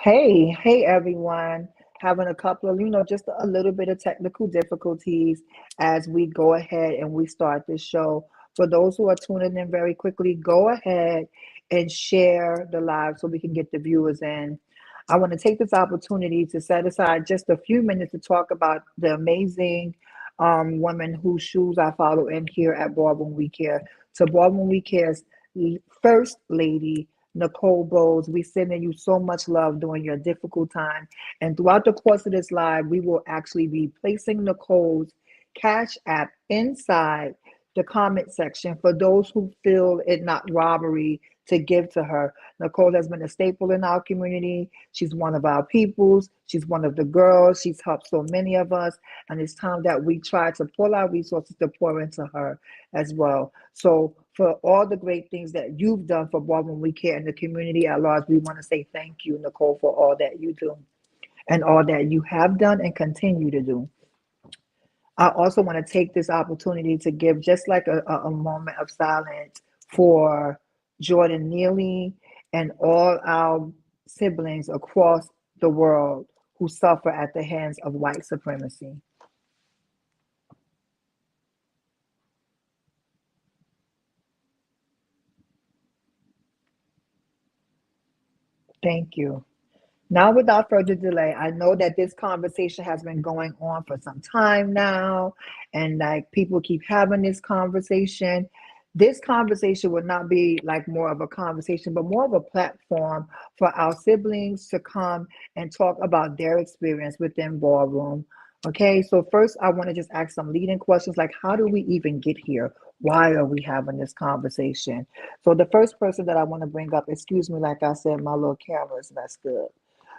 Hey everyone. Having a couple of, just a little bit of technical difficulties as we go ahead and we start this show. For those who are tuning in very quickly, go ahead and share the live so we can get the viewers in. I want to take this opportunity to set aside just a few minutes to talk about the amazing women whose shoes I follow in here at Ballroom We Care. So Ballroom We Care's first lady, Nicole Bowles, we sending you so much love during your difficult time. And throughout the course of this live, we will actually be placing Nicole's Cash App inside the comment section for those who feel it not robbery to give to her. Nicole has been a staple in our community. She's one of our peoples. She's one of the girls. She's helped so many of us. And it's time that we try to pull our resources to pour into her as well. So for all the great things that you've done for Baldwin We Care and the community at large, we want to say thank you, Nicole, for all that you do and all that you have done and continue to do. I also want to take this opportunity to give just like a moment of silence for Jordan Neely and all our siblings across the world who suffer at the hands of white supremacy. Thank you. Now, without further delay, I know that this conversation has been going on for some time now, and like people keep having this conversation. This conversation would not be like more of a conversation, but more of a platform for our siblings to come and talk about their experience within ballroom. Okay, so first, I want to just ask some leading questions like, how do we even get here? Why are we having this conversation? So, the first person that I want to bring up, excuse me, like I said, my little camera is messed up.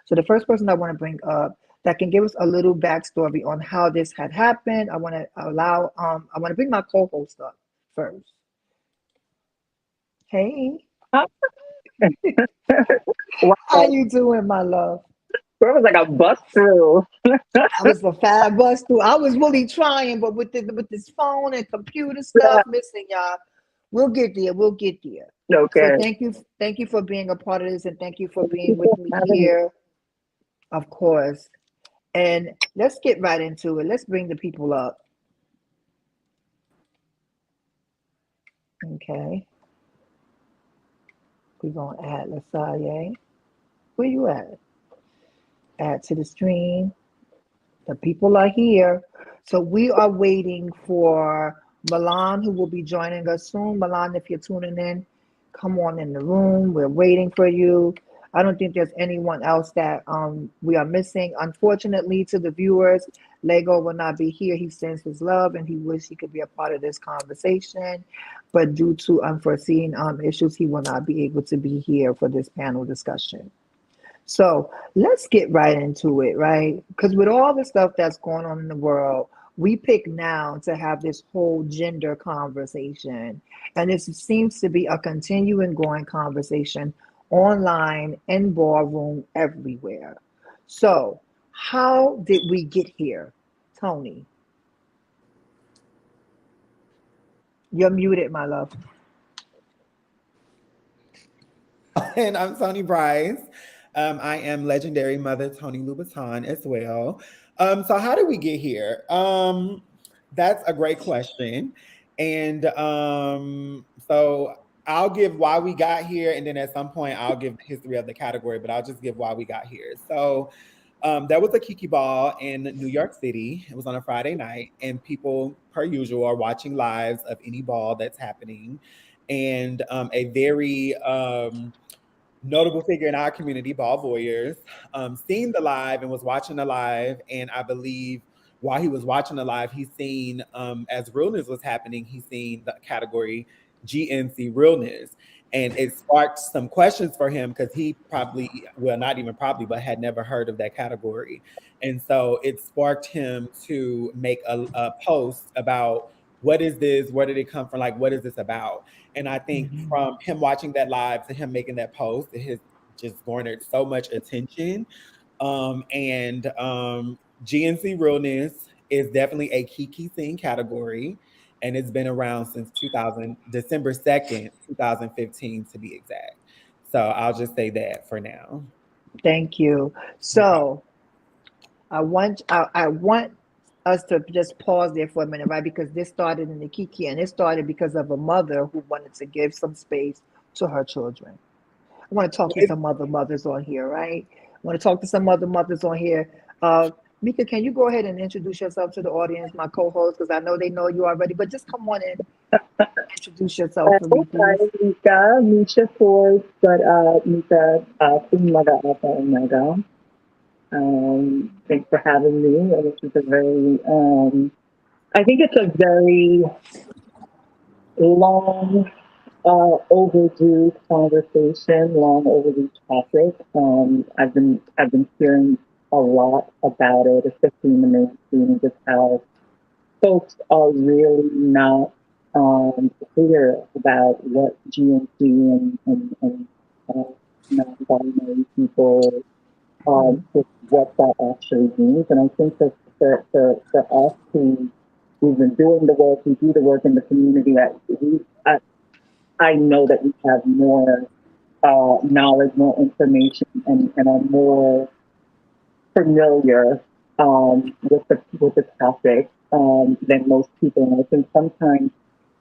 So the first person I want to bring up that can give us a little backstory on how this had happened. I want to bring my co-host up first. Hey, how Wow, you doing, my love? it was like a bust through. I was a fab bust through. I was really trying, but with this phone and computer Yeah. stuff missing, y'all, we'll get there. We'll get there. So Okay. thank you for being a part of this, and thank you for Thank being you with for me having me. here, of course. And let's get right into it. Let's bring the people up. Okay. We're gonna add Lasalle. Where you at? Add to the stream. The people are here. So we are waiting for Milan, who will be joining us soon. Milan, if you're tuning in, come on in the room. We're waiting for you. I don't think there's anyone else that we are missing. Unfortunately, to the viewers, Lego will not be here. He sends his love and he wishes he could be a part of this conversation. But due to unforeseen issues, he will not be able to be here for this panel discussion. So let's get right into it, right? Because with all the stuff that's going on in the world, we pick now to have this whole gender conversation. And it seems to be a continuing going conversation online, in ballroom, everywhere. So, how did we get here? Tony, you're muted, my love. And I'm Tony Bryce. I am legendary mother Tony Louboutin as well. So how did we get here? That's a great question. And so I'll give why we got here, and then at some point I'll give the history of the category, but I'll just give why we got here. So there was a Kiki Ball in New York City. It was on a Friday night, and people, per usual, are watching lives of any ball that's happening. And a very notable figure in our community, ball voyeurs, seen the live and was watching the live. And I believe while he was watching the live, he's seen, as realness was happening, he's seen the category GNC Realness. And it sparked some questions for him because he probably, well, not even probably, but had never heard of that category. And so it sparked him to make a post about what is this? Where did it come from? Like, what is this about? And I think Mhm. from him watching that live to him making that post, it has just garnered so much attention. And GNC Realness is definitely a kiki scene category, and it's been around since 2000, December 2nd, 2015 to be exact. So I'll just say that for now. Thank you. So I want us to just pause there for a minute, right? Because this started in the Kiki, and it started because of a mother who wanted to give some space to her children. I want to talk to some other mothers on here, right? I want to talk to some other mothers on here. Mika, can you go ahead and introduce yourself to the audience, my co-host, because I know they know you already, but just come on and introduce yourself for me, Hi, please. Mika. Misha Ford, but Mika, Umaga Ata Umaga. Thanks for having me. And this is a very, I think it's a very long, overdue conversation, long overdue topic. I've been hearing a lot about it, especially in the mainstream, just how folks are really not clear about what GNC and uh, non-binary people, Mhm. just what that actually means. And I think that for us who've been doing the work, we do the work in the community, I know that we have more knowledge, more information, and are more familiar with the topic than most people. And I think sometimes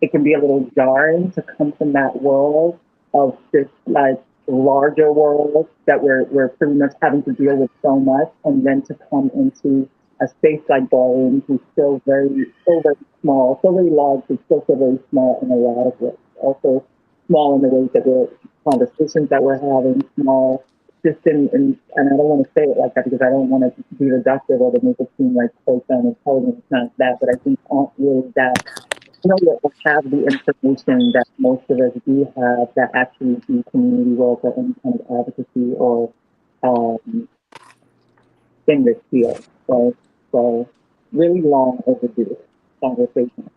it can be a little jarring to come from that world of this like larger world that we're pretty much having to deal with so much, and then to come into a space like ballroom, who's still very small, still very large, but still very small in a lot of ways. Also small in the ways that we're conversations that we're having, small just and I don't want to say it like that because I don't want to be reductive or to make it seem like folks aren't intelligent. It's not that, but I think aren't really that, that have the information that most of us do have that actually do community work or any kind of advocacy or um, in this field. So really long overdue conversation.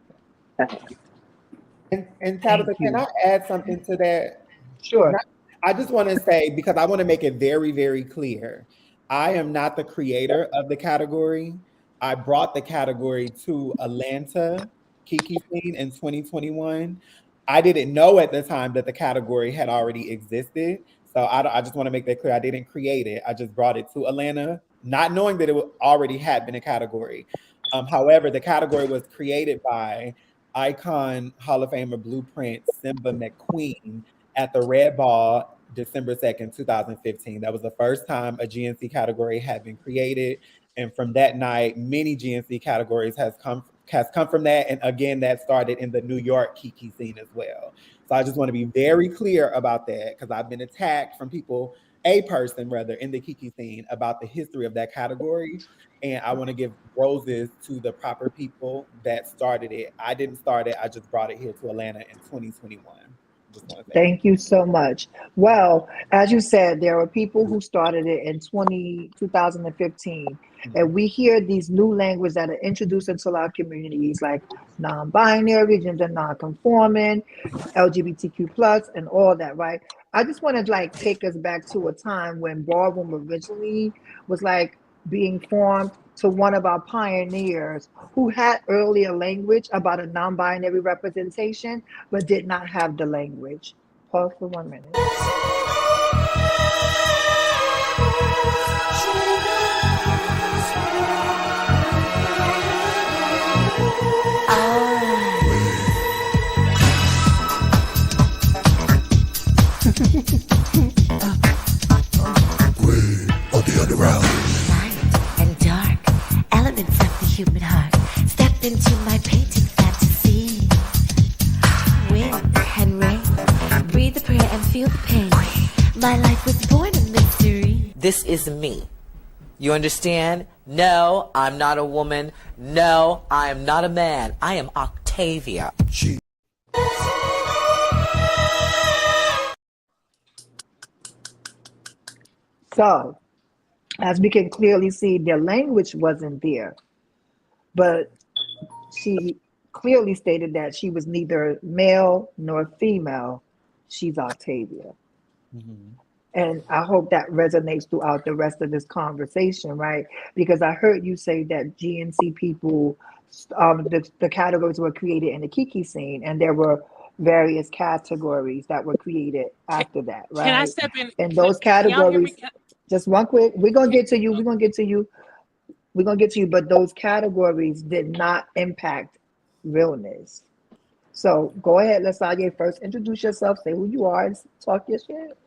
And Tabitha, Thank can you. I add something to that? Sure. Not, I just want to say, because I want to make it very, very clear. I am not the creator of the category. I brought the category to Atlanta Kiki Scene in 2021. I didn't know at the time that the category had already existed. So I just want to make that clear. I didn't create it. I just brought it to Atlanta, not knowing that it already had been a category. However, the category was created by icon Hall of Famer Blueprint Simba McQueen at the Red Ball December 2nd, 2015. That was the first time a GNC category had been created. And from that night, many GNC categories has come from that. And again, that started in the New York Kiki scene as well. So I just want to be very clear about that because I've been attacked from people, a person rather, in the Kiki scene about the history of that category. And I want to give roses to the proper people that started it. I didn't start it. I just brought it here to Atlanta in 2021. Just want to say that. Thank you so much. Well, as you said, there are people who started it in 2015, Mhm. and we hear these new languages that are introduced into our communities, like non-binary, gender non-conforming, LGBTQ plus, and all that, right? I just want to like take us back to a time when ballroom originally was like being formed to one of our pioneers who had earlier language about a non-binary representation, but did not have the language. Pause for 1 minute. Light and dark, elements of the human heart. Step into my painted fantasy. Wind and rain, breathe the prayer and feel the pain. My life was born a mystery. This is me. You understand? No, I'm not a woman. No, I am not a man. I am Octavia. So, as we can clearly see, their language wasn't there, but she clearly stated that she was neither male nor female. She's Octavia. Mhm. And I hope that resonates throughout the rest of this conversation, right? Because I heard you say that GNC people, the categories were created in the Kiki scene, and there were various categories that were created Can, after that, can I right? step in? And Can, those can y'all hear me? categories, Just one quick. We're gonna get to you. We're gonna get to you. We're gonna get to you. But those categories did not impact realness. So go ahead, Lasagna. First, introduce yourself. Say who you are and talk your shit.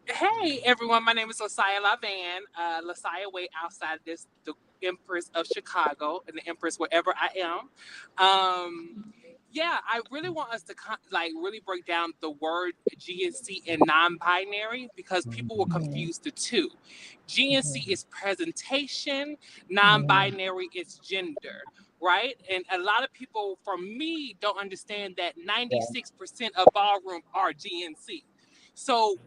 Hey everyone, my name is Lasaya Lavan. Lasaya way outside this, the Empress of Chicago and the Empress wherever I am. Yeah, I really want us to really break down the word GNC and non-binary because people will Mhm, confuse the two. GNC mhm, is presentation, mhm. non-binary is gender, right? And a lot of people, from me, don't understand that Yeah. 96% of ballroom are GNC. So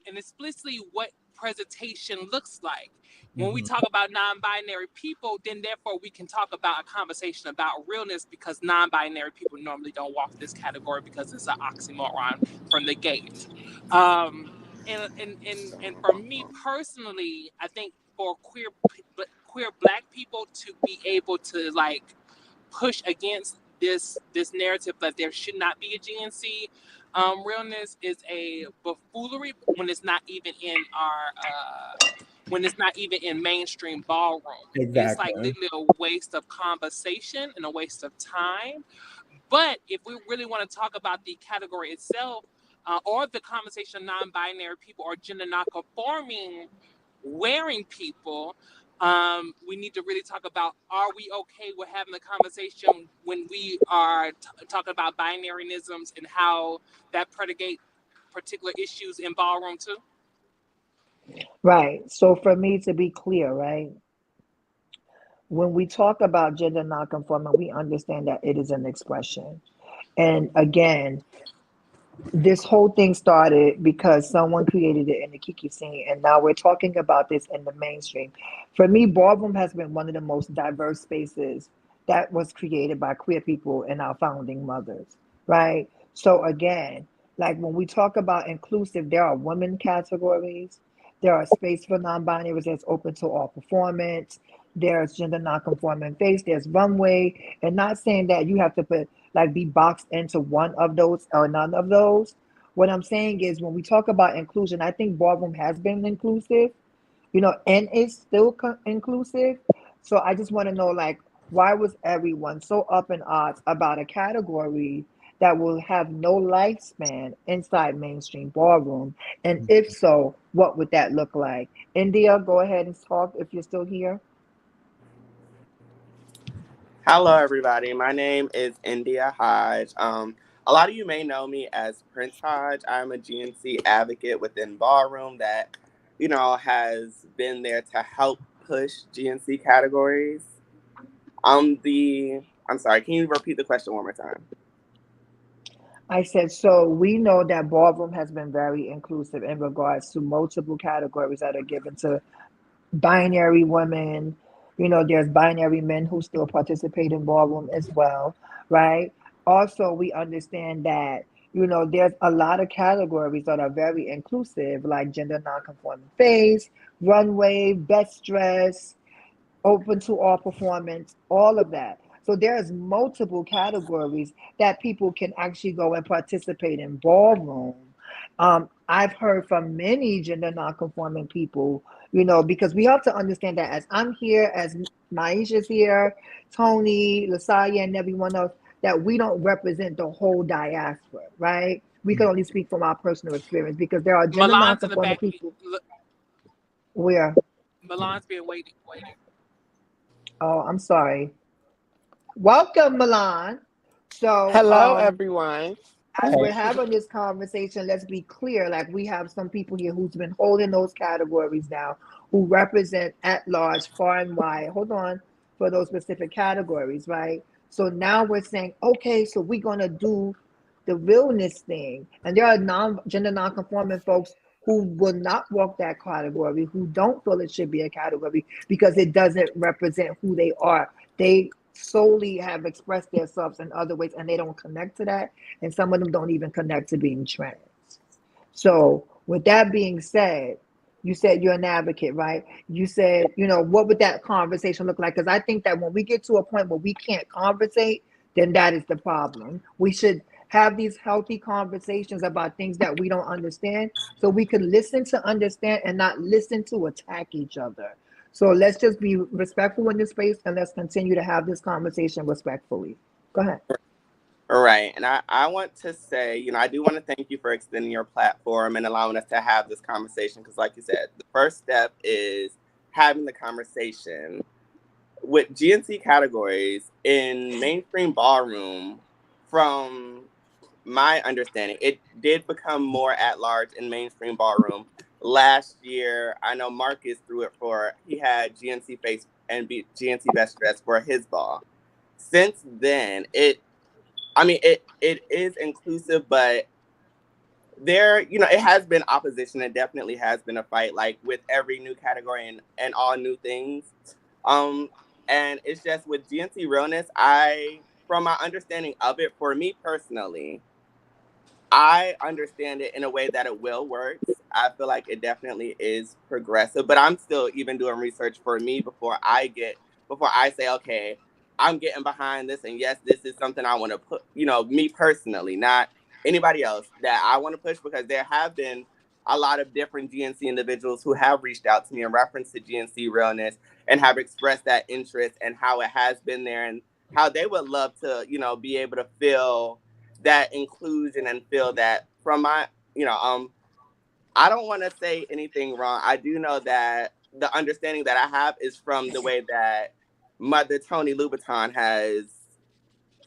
and explicitly what presentation looks like. When we Mhm. talk about non-binary people, then therefore we can talk about a conversation about realness because non-binary people normally don't walk this category because it's an oxymoron from the gate. Um, and for me personally, I think for queer black people to be able to push against this narrative that there should not be a GNC realness is a buffoonery when it's not even in our when it's not even in mainstream ballroom. It's like Exactly. literally a waste of conversation and a waste of time. But if we really want to talk about the category itself, or the conversation of non-binary people or gender non-conforming wearing people, we need to really talk about: are we okay with having a conversation when we are talking about binaryisms and how that predicate particular issues in ballroom too? Right. So for me to be clear, right, when we talk about gender nonconforming, we understand that it is an expression. And again, this whole thing started because someone created it in the Kiki scene, and now we're talking about this in the mainstream. For me, ballroom has been one of the most diverse spaces that was created by queer people and our founding mothers, right? So again, like when we talk about inclusive, there are women categories, there are space for non-binaries that's open to all performance. There's gender non-conforming face. There's runway, and not saying that you have to put like be boxed into one of those or none of those. What I'm saying is when we talk about inclusion, I think ballroom has been inclusive, and is still inclusive. So I just want to know, like, why was everyone so up in odds about a category that will have no lifespan inside mainstream ballroom? And if so, what would that look like? India, go ahead and talk if you're still here. Hello, everybody. My name is India Hodge. A lot of you may know me as Prince Hodge. I'm a GNC advocate within Ballroom that, has been there to help push GNC categories. I'm sorry, can you repeat the question one more time? I said, so we know that ballroom has been very inclusive in regards to multiple categories that are given to binary women. There's binary men who still participate in ballroom as well, right? Also, we understand that, there's a lot of categories that are very inclusive, like gender nonconforming face, runway, best dress, open to all performance, all of that. So there's multiple categories that people can actually go and participate in ballroom. I've heard from many gender nonconforming people, because we have to understand that as I'm here, as Maisha's here, Tony, Lasaya, and everyone else, that we don't represent the whole diaspora, right? We can only speak from our personal experience because there are gender Milan's in the nonconforming back. people where, Milan's been waiting. oh, I'm sorry. Welcome, Milan. So, Hello, everyone. as Hey. we're having this conversation, let's be clear. Like we have some people here who's been holding those categories now, who represent at large, far and wide. Hold on, for those specific categories, right? So now we're saying, okay, so we're gonna do the realness thing, and there are gender non-conforming folks who will not walk that category, who don't feel it should be a category because it doesn't represent who they are. They solely have expressed themselves in other ways, and they don't connect to that, and some of them don't even connect to being trans. So, with that being said, you said you're an advocate, right? You said, what would that conversation look like? Because I think that when we get to a point where we can't conversate, then that is the problem. We should have these healthy conversations about things that we don't understand, so we can listen to understand and not listen to attack each other. So let's just be respectful in this space, and let's continue to have this conversation respectfully. Go ahead. All right. And I want to say, I do want to thank you for extending your platform and allowing us to have this conversation. Because, like you said, the first step is having the conversation. With GNC categories in mainstream ballroom, from my understanding, it did become more at large in mainstream ballroom. Last year, I know Marcus threw it for, he had GNC Face and GNC Best Dress for his ball. Since then, it is inclusive, but it has been opposition. It definitely has been a fight, like with every new category and all new things. Um, and it's just with GNC Realness, from my understanding of it, for me personally, I understand it in a way that it will work. I feel like it definitely is progressive, but I'm still even doing research for me before I say, okay, I'm getting behind this, and yes, this is something I want to put, me personally, not anybody else, that I want to push, because there have been a lot of different GNC individuals who have reached out to me in reference to GNC Realness and have expressed that interest and how it has been there and how they would love to, be able to feel that inclusion and feel that from my, I don't want to say anything wrong. I do know that the understanding that I have is from the way that Mother Tony Louboutin has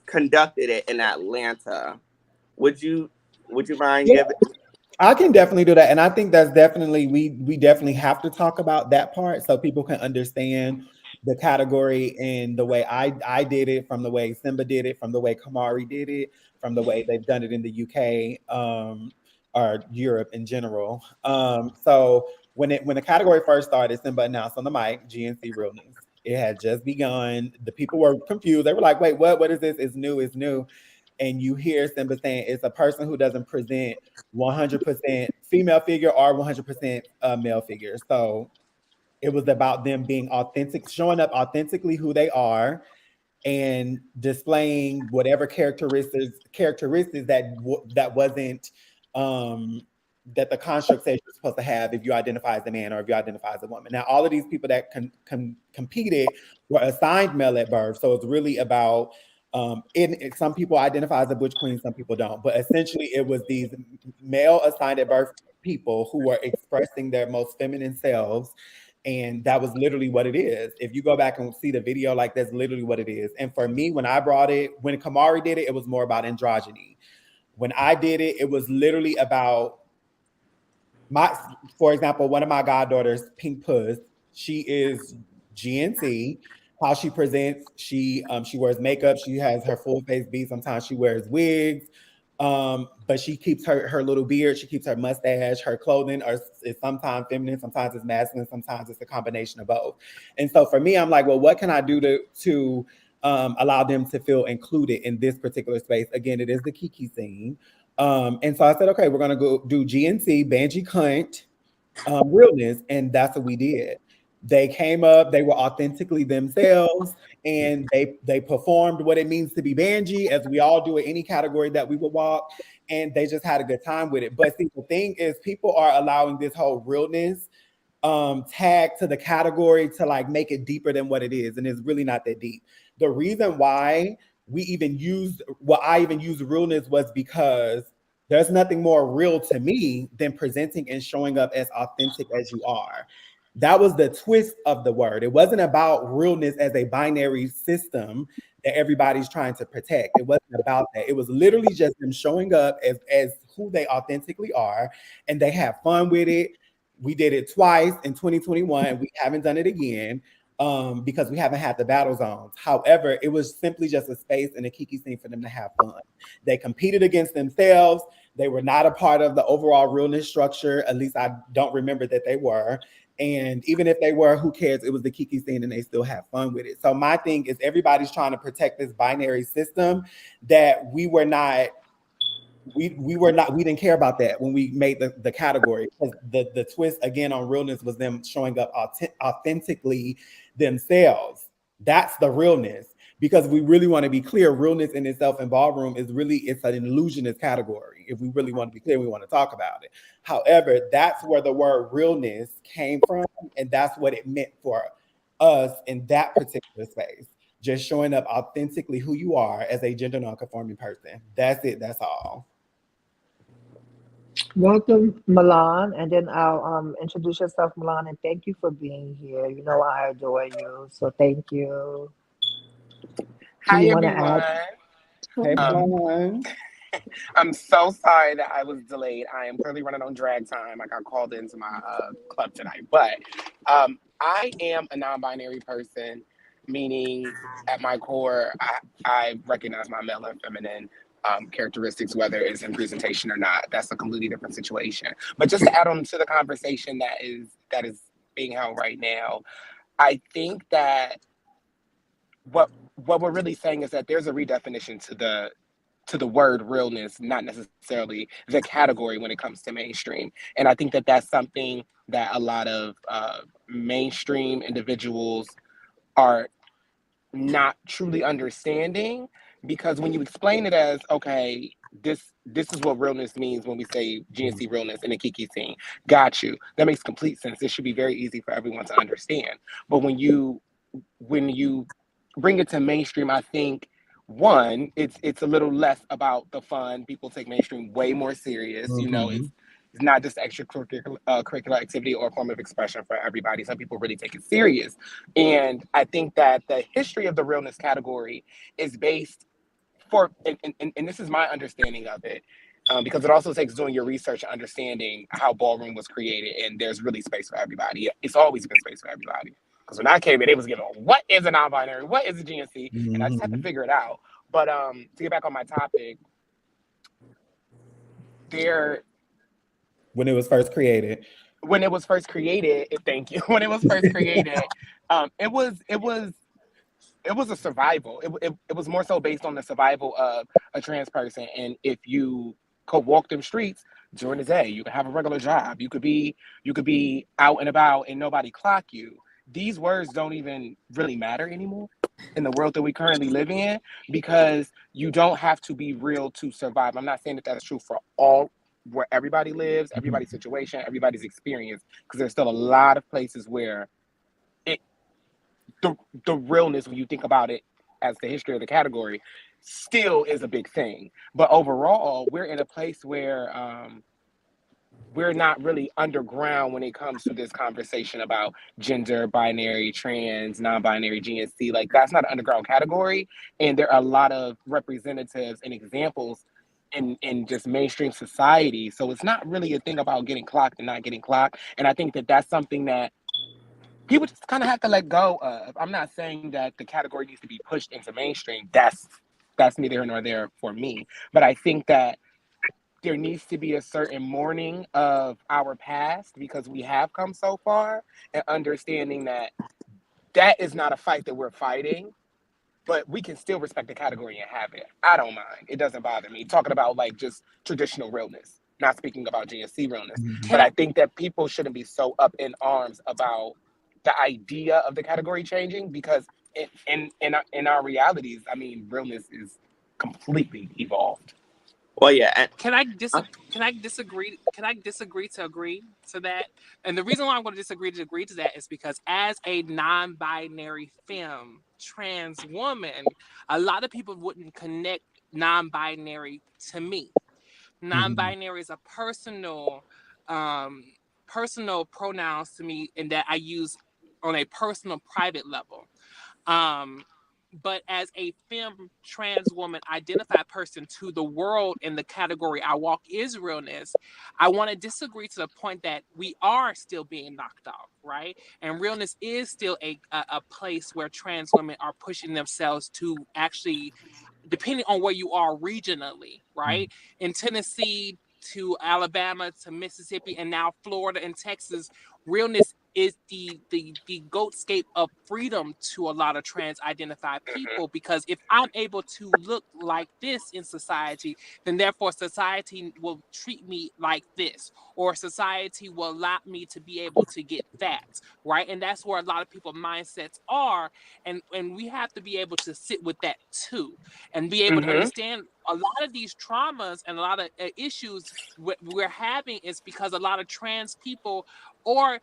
conducted it in Atlanta. Would you mind Yeah, giving? I can definitely do that. And I think that's definitely, we definitely have to talk about that part so people can understand the category and the way I did it, from the way Simba did it, from the way Kamari did it, from the way they've done it in the UK, or Europe in general. So when the category first started, Simba announced on the mic, GNC Realness. It had just begun. The people were confused. They were like, wait, what? What is this? It's new, it's new. And you hear Simba saying it's a person who doesn't present 100% female figure or 100% male figure. So it was about them being authentic, showing up authentically who they are, and displaying whatever characteristics that wasn't, that the construct says you're supposed to have if you identify as a man or if you identify as a woman. Now, all of these people that competed were assigned male at birth, so it's really about, some people identify as a butch queen, some people don't, but essentially it was these male assigned at birth people who were expressing their most feminine selves. And that was literally what it is. If you go back and see the video, like, that's literally what it is. And for me, when Kamari did it, it was more about androgyny. When I did it, it was literally about for example, one of my goddaughters, Pink Puss, she is GNC. How she presents, she wears makeup, she has her full face beat. Sometimes she wears wigs, but she keeps her little beard, she keeps her mustache. Her clothing is sometimes feminine, sometimes it's masculine, sometimes it's a combination of both. And so for me, I'm like, well, what can I do to allow them to feel included in this particular space? Again, it is the Kiki scene. And so I said, okay, we're gonna go do GNC, Banji Cunt, Realness, and that's what we did. They came up, they were authentically themselves, and they performed what it means to be Banji, as we all do in any category that we would walk, and they just had a good time with it. But see, the thing is, people are allowing this whole realness tag to the category to like make it deeper than what it is, and it's really not that deep. The reason why I even used realness was because there's nothing more real to me than presenting and showing up as authentic as you are. That was the twist of the word. It wasn't about realness as a binary system that everybody's trying to protect. It wasn't about that. It was literally just them showing up as who they authentically are, and they have fun with it. We did it twice in 2021, and we haven't done it again, because we haven't had the battle zones. However, it was simply just a space and a kiki scene for them to have fun. They competed against themselves. They were not a part of the overall realness structure. At least I don't remember that they were. And even if they were, who cares? It was the kiki scene and they still have fun with it. So my thing is, everybody's trying to protect this binary system that we didn't care about that when we made the category, because the twist again on realness was them showing up authentically themselves. That's the realness. because we really want to be clear, realness in itself in ballroom is really, it's an illusionist category. If we really want to be clear, we want to talk about it. However, that's where the word realness came from, and that's what it meant for us in that particular space. Just showing up authentically who you are as a gender nonconforming person. That's it. That's all. Welcome, Milan, and then I'll introduce yourself, Milan, and thank you for being here. You know I adore you, so thank you. Do Hi you want to everyone. add? Hey, Um, Milan. I'm so sorry that I was delayed. I am clearly running on drag time. I got called into my club tonight, but I am a non-binary person, meaning at my core, I recognize my male and feminine characteristics, whether it's in presentation or not. That's a completely different situation. But just to add on to the conversation that is being held right now, I think that what we're really saying is that there's a redefinition to the word realness, not necessarily the category when it comes to mainstream. And I think that that's something that a lot of mainstream individuals are not truly understanding, because when you explain it as, okay, this is what realness means when we say GNC realness in the Kiki scene, got you. That makes complete sense. It should be very easy for everyone to understand. But when you bring it to mainstream, I think one, it's a little less about the fun. People take mainstream way more serious. You know, Mm-hmm. it's not just extracurricular curricular activity or form of expression for everybody. Some people really take it serious, and I think that the history of the realness category is based and this is my understanding of it, because it also takes doing your research and understanding how ballroom was created, and there's really space for everybody. It's always been space for everybody. Because when I came in, it was given, what is a non-binary? What is a GNC? And I just had to Mm-hmm. figure it out. But to get back on my topic, there When it was first created. when it was first created, thank you. When it was first created, it was a survival. It was more so based on the survival of a trans person. And if you could walk them streets during the day, you could have a regular job. You could be out and about and nobody clock you. These words don't even really matter anymore in the world that we currently live in, because you don't have to be real to survive. I'm not saying that that's true for all where everybody lives, Mhm. everybody's situation, everybody's experience, because there's still a lot of places where it the the realness, when you think about it as the history of the category, still is a big thing. But overall, we're in a place where we're not really underground when it comes to this conversation about gender, binary, trans, non-binary, GNC. Like, that's not an underground category, and there are a lot of representatives and examples in just mainstream society. So it's not really a thing about getting clocked and not getting clocked. And I think that that's something that people just kind of have to let go of. I'm not saying that the category needs to be pushed into mainstream. That's neither here nor there for me. But I think that there needs to be a certain mourning of our past, because we have come so far, and understanding that that is not a fight that we're fighting, but we can still respect the category and have it. I don't mind. It doesn't bother me. Talking about like just traditional realness, not speaking about GNC realness. Mhm. But Can I? I think that people shouldn't be so up in arms about the idea of the category changing, because in our realities, I mean, realness is completely evolved. Well, yeah, and Can I uh, can I disagree? Can I disagree to agree to that? And the reason why I'm going to agree to that is because as a non-binary femme, trans woman, a lot of people wouldn't connect non-binary to me. Mhm. Non-binary is a um, personal pronouns to me, and that I use on a personal, private level. Um, but as a femme trans woman identified person to the world in the category I walk is realness, I want to disagree to the point that we are still being knocked off, right? And realness is still a place where trans women are pushing themselves to actually, depending on where you are regionally, Mhm. right? In Tennessee to Alabama to Mississippi and now Florida and Texas, realness is the goatscape of freedom to a lot of trans identified people, because if I'm able to look like this in society, then therefore society will treat me like this, or society will allow me to be able to get that, right? And that's where a lot of people mindsets are, and we have to be able to sit with that too, and be able to understand a lot of these traumas and a lot of issues we're having is because a lot of trans people or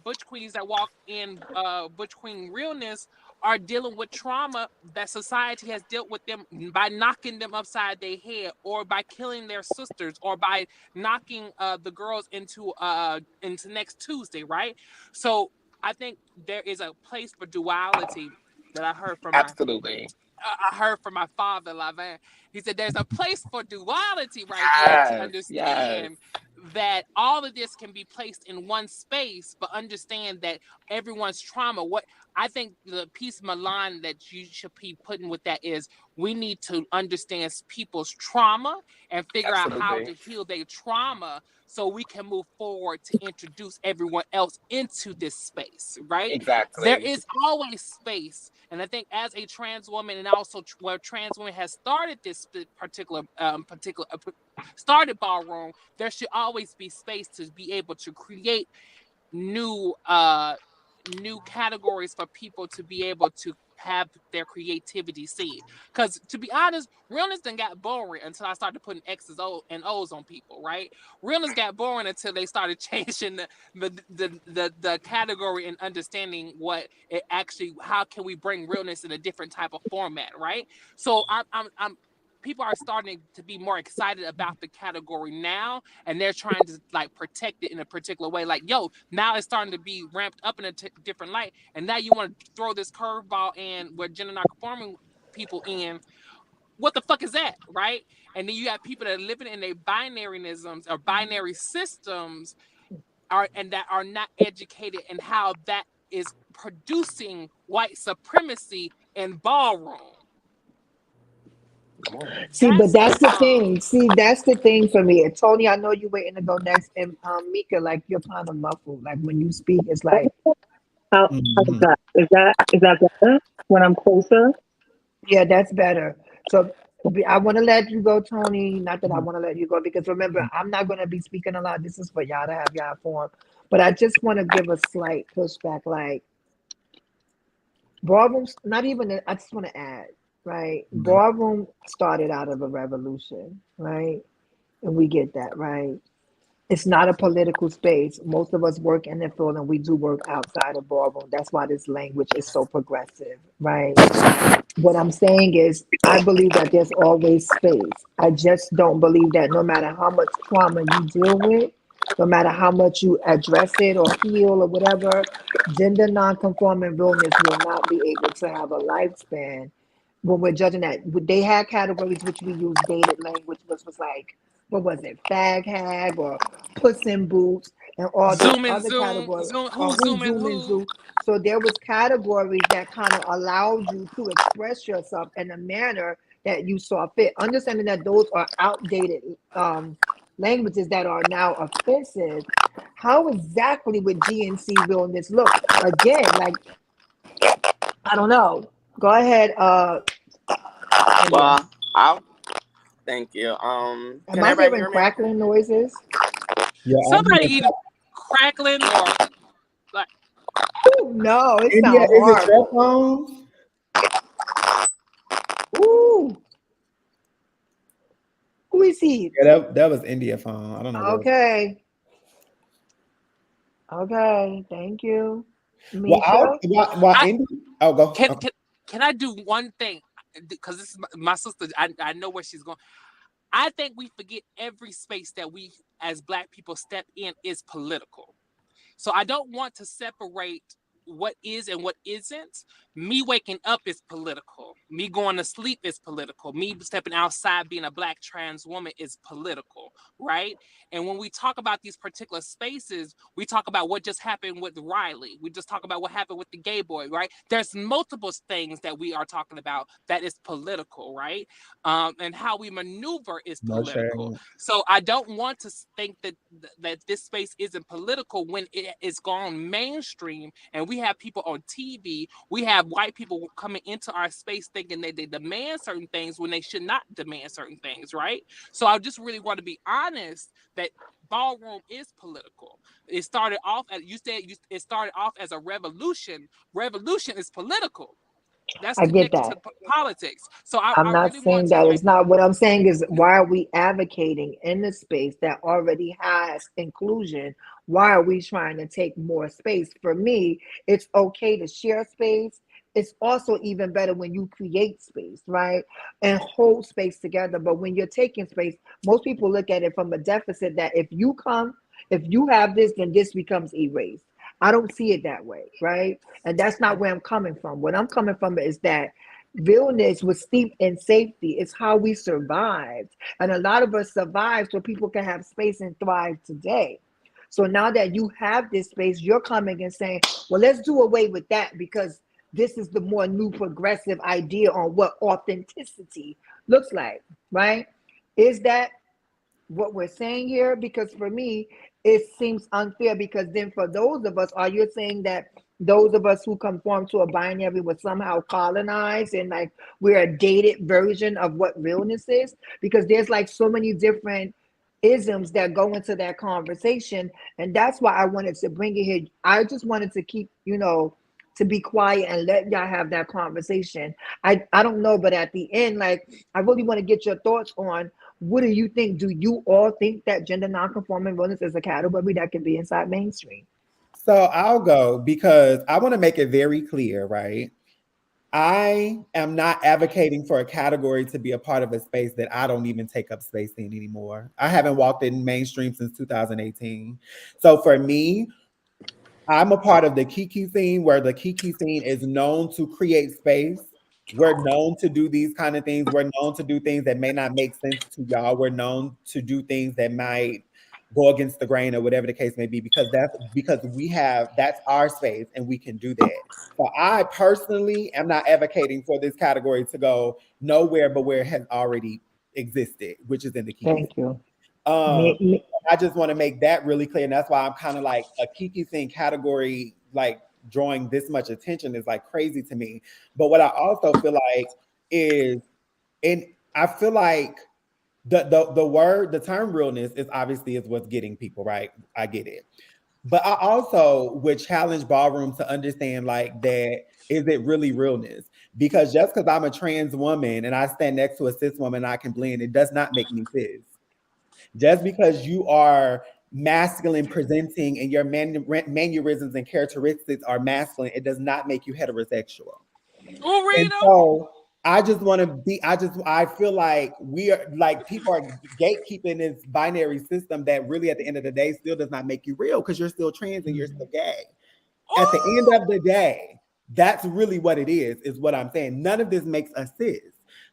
butch queens that walk in butch queen realness are dealing with trauma that society has dealt with them by knocking them upside their head, or by killing their sisters, or by knocking the girls into next Tuesday, right? So I think there is a place for duality that I heard from Absolutely. my father, Lavin. He said there's a place for duality right here to Yes. understand that all of this can be placed in one space, but understand that everyone's trauma. What I think the piece, Milan, that you should be putting with that is we need to understand people's trauma and figure out how to heal their trauma so we can move forward to introduce everyone else into this space, right? Exactly. There is always space. And I think as a trans woman, and also where trans women has started this particular started ballroom, there should always be space to be able to create new categories for people to be able to have their creativity seen. Because to be honest, realness done got boring until I started putting X's and O's on people, right? Realness got boring until they started changing the category and understanding what it actually, how can we bring realness in a different type of format, right? So I'm people are starting to be more excited about the category now, and they're trying to like protect it in a particular way. Like, yo, now it's starting to be ramped up in a different light, and now you want to throw this curveball in where gender non-conforming people in. What the fuck is that, right? And then you have people that are living in their binaryisms or binary systems, and that are not educated in how that is producing white supremacy in ballroom. See, but that's the thing. See, that's the thing for me. And Tony, I know you're waiting to go next. And Mika, like you're kind of muffled. Like when you speak, it's like, How's that? Is that better when I'm closer? yeah, that's better. So I want to let you go, Tony. Not that I want to let you go, because remember, I'm not going to be speaking a lot. This is for y'all to have y'all form. But I just want to give a slight pushback. Like ballrooms, not even, I just want to add, right? Ballroom started out of a revolution, right? And we get that, right? It's not a political space. Most of us work in the field and we do work outside of ballroom. That's why this language is so progressive, right? What I'm saying is, I believe that there's always space. I just don't believe that no matter how much trauma you deal with, no matter how much you address it or heal or whatever, gender nonconforming realness will not be able to have a lifespan when we're judging that. They had categories which we use dated language, which was like, what was it, fag hag or puss in boots, and all these Zoom and other zoom, categories, zoom, or who who zooming zoom and who. zoom. So there was categories that kind of allowed you to express yourself in a manner that you saw fit. Understanding that those are outdated languages that are now offensive. How exactly would GNC realness look? Again, like, I don't know. Go ahead, India. Well, I'll thank you. Am Can I everybody hearing hear me? crackling noises? Yeah, I'm Somebody here. either crackling or like. Ooh, no, it India, sounds is it your horrible. phone? Ooh, who is he? Yeah, that was India phone. I don't know what. Okay, okay, thank you, Well, Mika. while I India. Oh, go. can Okay. can I do one thing? Because this is my sister. I know where she's going. I think we forget every space that we as Black people step in is political. So I don't want to separate what is and what isn't, me waking up is political. Me going to sleep is political. Me stepping outside being a Black trans woman is political, right? And when we talk about these particular spaces, we talk about what just happened with Riley. We just talk about what happened with the gay boy, right? There's multiple things that we are talking about that is political, right? And how we maneuver is No political. shade. So I don't want to think that this space isn't political when it is gone mainstream, and we have people on TV, we have white people coming into our space thinking that they demand certain things when they should not demand certain things, right? So I just really want to be honest that ballroom is political. It started off as it started off as a revolution. Revolution is political. That's I get connected to that. politics. So I'm I not really want saying to that. like, It's not what I'm saying is, why are we advocating in the space that already has inclusion? Why are we trying to take more space? For me, it's okay to share space. It's also even better when you create space, right? And hold space together. But when you're taking space, most people look at it from a deficit that if you have this, then this becomes erased. I don't see it that way, right? And that's not where I'm coming from. What I'm coming from is that realness was steeped in safety. It's how we survived. And a lot of us survived so people can have space and thrive today. So now that you have this space, you're coming and saying, well, let's do away with that because this is the more new progressive idea on what authenticity looks like, right? Is that what we're saying here? Because for me, it seems unfair, because then for those of us, are you saying that those of us who conform to a binary were somehow colonized and like we're a dated version of what realness is? Because there's like so many different isms that go into that conversation, and that's why I wanted to bring it here. I just wanted to keep, to be quiet and let y'all have that conversation. I don't know, but at the end, like, I really want to get your thoughts on, what do you think? Do you all think that gender nonconforming wellness is a category that can be inside mainstream? So I'll go because I want to make it very clear, right? I am not advocating for a category to be a part of a space that I don't even take up space in anymore. I haven't walked in mainstream since 2018. So for me, I'm a part of the Kiki scene, where the Kiki scene is known to create space. We're known to do these kind of things. We're known to do things that may not make sense to y'all. We're known to do things that might go against the grain or whatever the case may be, because that's our space and we can do that. So I personally am not advocating for this category to go nowhere but where it has already existed, which is in the Kiki. Thank you. I just want to make that really clear. And that's why I'm kind of like, a Kiki thing category, like drawing this much attention is like crazy to me. But what I also feel like is, and I feel like the term realness is obviously is what's getting people, right? I get it. But I also would challenge ballroom to understand, like, that is it really realness? Because just because I'm a trans woman and I stand next to a cis woman, I can blend, it does not make me cis. Just because you are masculine presenting and your mannerisms and characteristics are masculine, it does not make you heterosexual. And so I just want to be, I feel like we are, like, people are gatekeeping this binary system that really at the end of the day still does not make you real, because you're still trans and you're still gay. At the end of the day, that's really what it is what I'm saying. None of this makes us cis.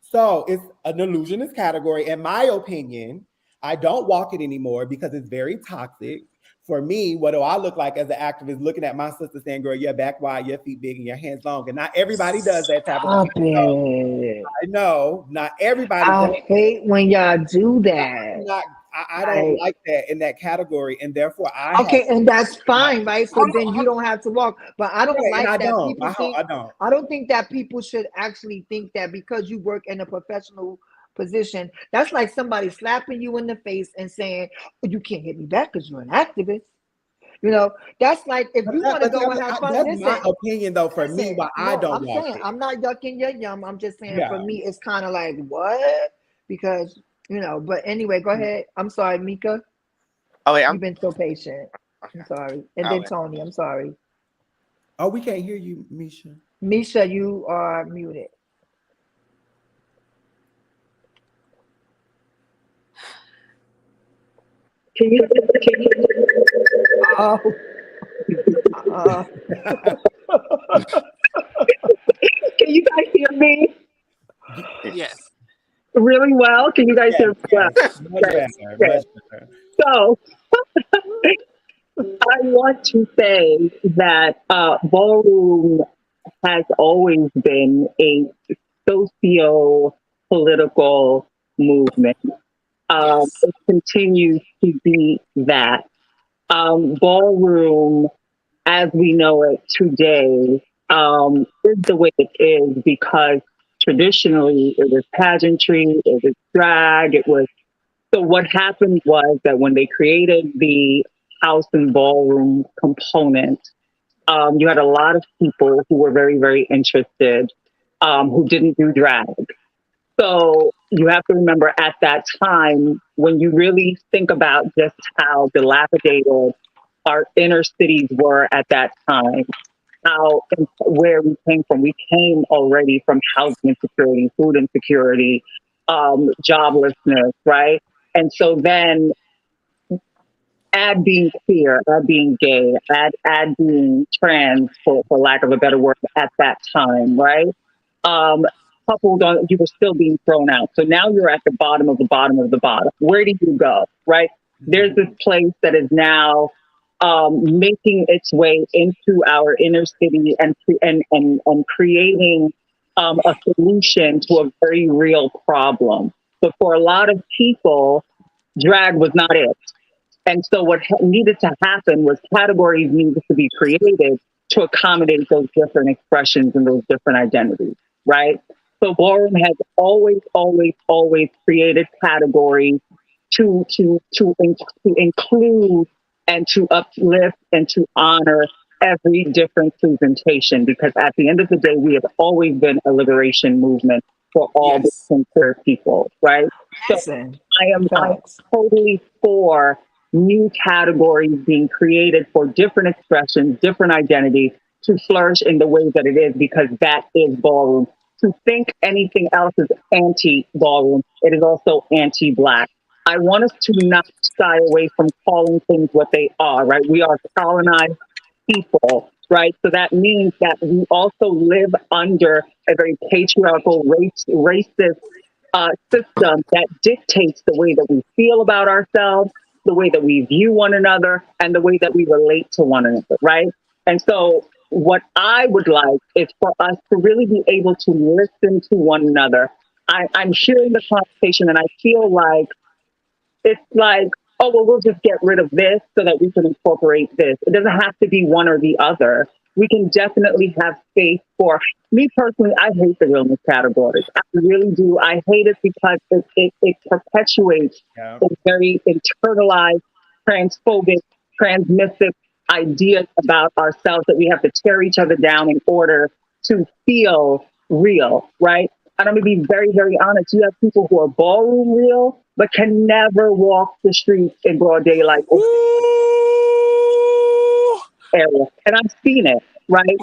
So it's an illusionist category. In my opinion, I don't walk it anymore because it's very toxic. For me, what do I look like as an activist, looking at my sister saying, girl, your back wide, your feet big, and your hands long? And not everybody does that type of thing. Stop it. I know not everybody does. I hate when y'all do that. I don't like that in that category, and therefore Okay, and that's fine, right? So then you don't have to walk. But I don't like that people think. I don't think that people should actually think that because you work in a professional position, that's like somebody slapping you in the face and saying, oh, you can't hit me back because you're an activist. That's like, if you want to go and have fun. That's my opinion, though. For me, why I don't I'm walk saying, it. I'm not yucking your yum. I'm just saying, for me, it's kind of like, what? Because, but anyway, go ahead. I'm sorry, Mika. Oh, wait, You've been so patient. I'm sorry. And then Tony, I'm sorry. Oh, we can't hear you, Misha. Misha, you are muted. Can you? Oh. Can you guys hear me Yes. really well? Can you guys Yes, hear me well? yes, much Okay. better, Okay. much better. So I want to say that ballroom has always been a socio-political movement. Yes. It continues to be that. Ballroom, as we know it today, is the way it is because traditionally it was pageantry, it was drag, it was. So what happened was that when they created the house and ballroom component, you had a lot of people who were very, very interested, who didn't do drag. So you have to remember at that time, when you really think about just how dilapidated our inner cities were at that time, how and where we came from. We came already from housing insecurity, food insecurity, joblessness, right? And so then add being queer, add being gay, add being trans, for lack of a better word, at that time, right? Um, Coupled on, you were still being thrown out. So now you're at the bottom of the bottom of the bottom. Where do you go, right? There's this place that is now making its way into our inner city and creating a solution to a very real problem. But for a lot of people, drag was not it. And so what needed to happen was categories needed to be created to accommodate those different expressions and those different identities, right? So ballroom has always, always, always created categories to include and to uplift and to honor every different presentation, because at the end of the day, we have always been a liberation movement for all Yes. different queer people, right? So Listen, I'm facts. totally for new categories being created for different expressions, different identities to flourish in the way that it is, because that is ballroom. To think anything else is anti ballroom, it is also anti black. I want us to not shy away from calling things what they are, right? We are colonized people, right? So that means that we also live under a very patriarchal, racist system that dictates the way that we feel about ourselves, the way that we view one another, and the way that we relate to one another, right? And so, what I would like is for us to really be able to listen to one another. I'm hearing the conversation and I feel like it's like, oh, well, we'll just get rid of this so that we can incorporate this. It doesn't have to be one or the other. We can definitely have space for me personally. I hate the realness categories. I really do. I hate it because it perpetuates Yeah. a very internalized, transphobic, transmissive ideas about ourselves that we have to tear each other down in order to feel real, right? And I'm going to be very, very honest. You have people who are ballroom real, but can never walk the streets in broad daylight or Ooh. area. And I've seen it, right?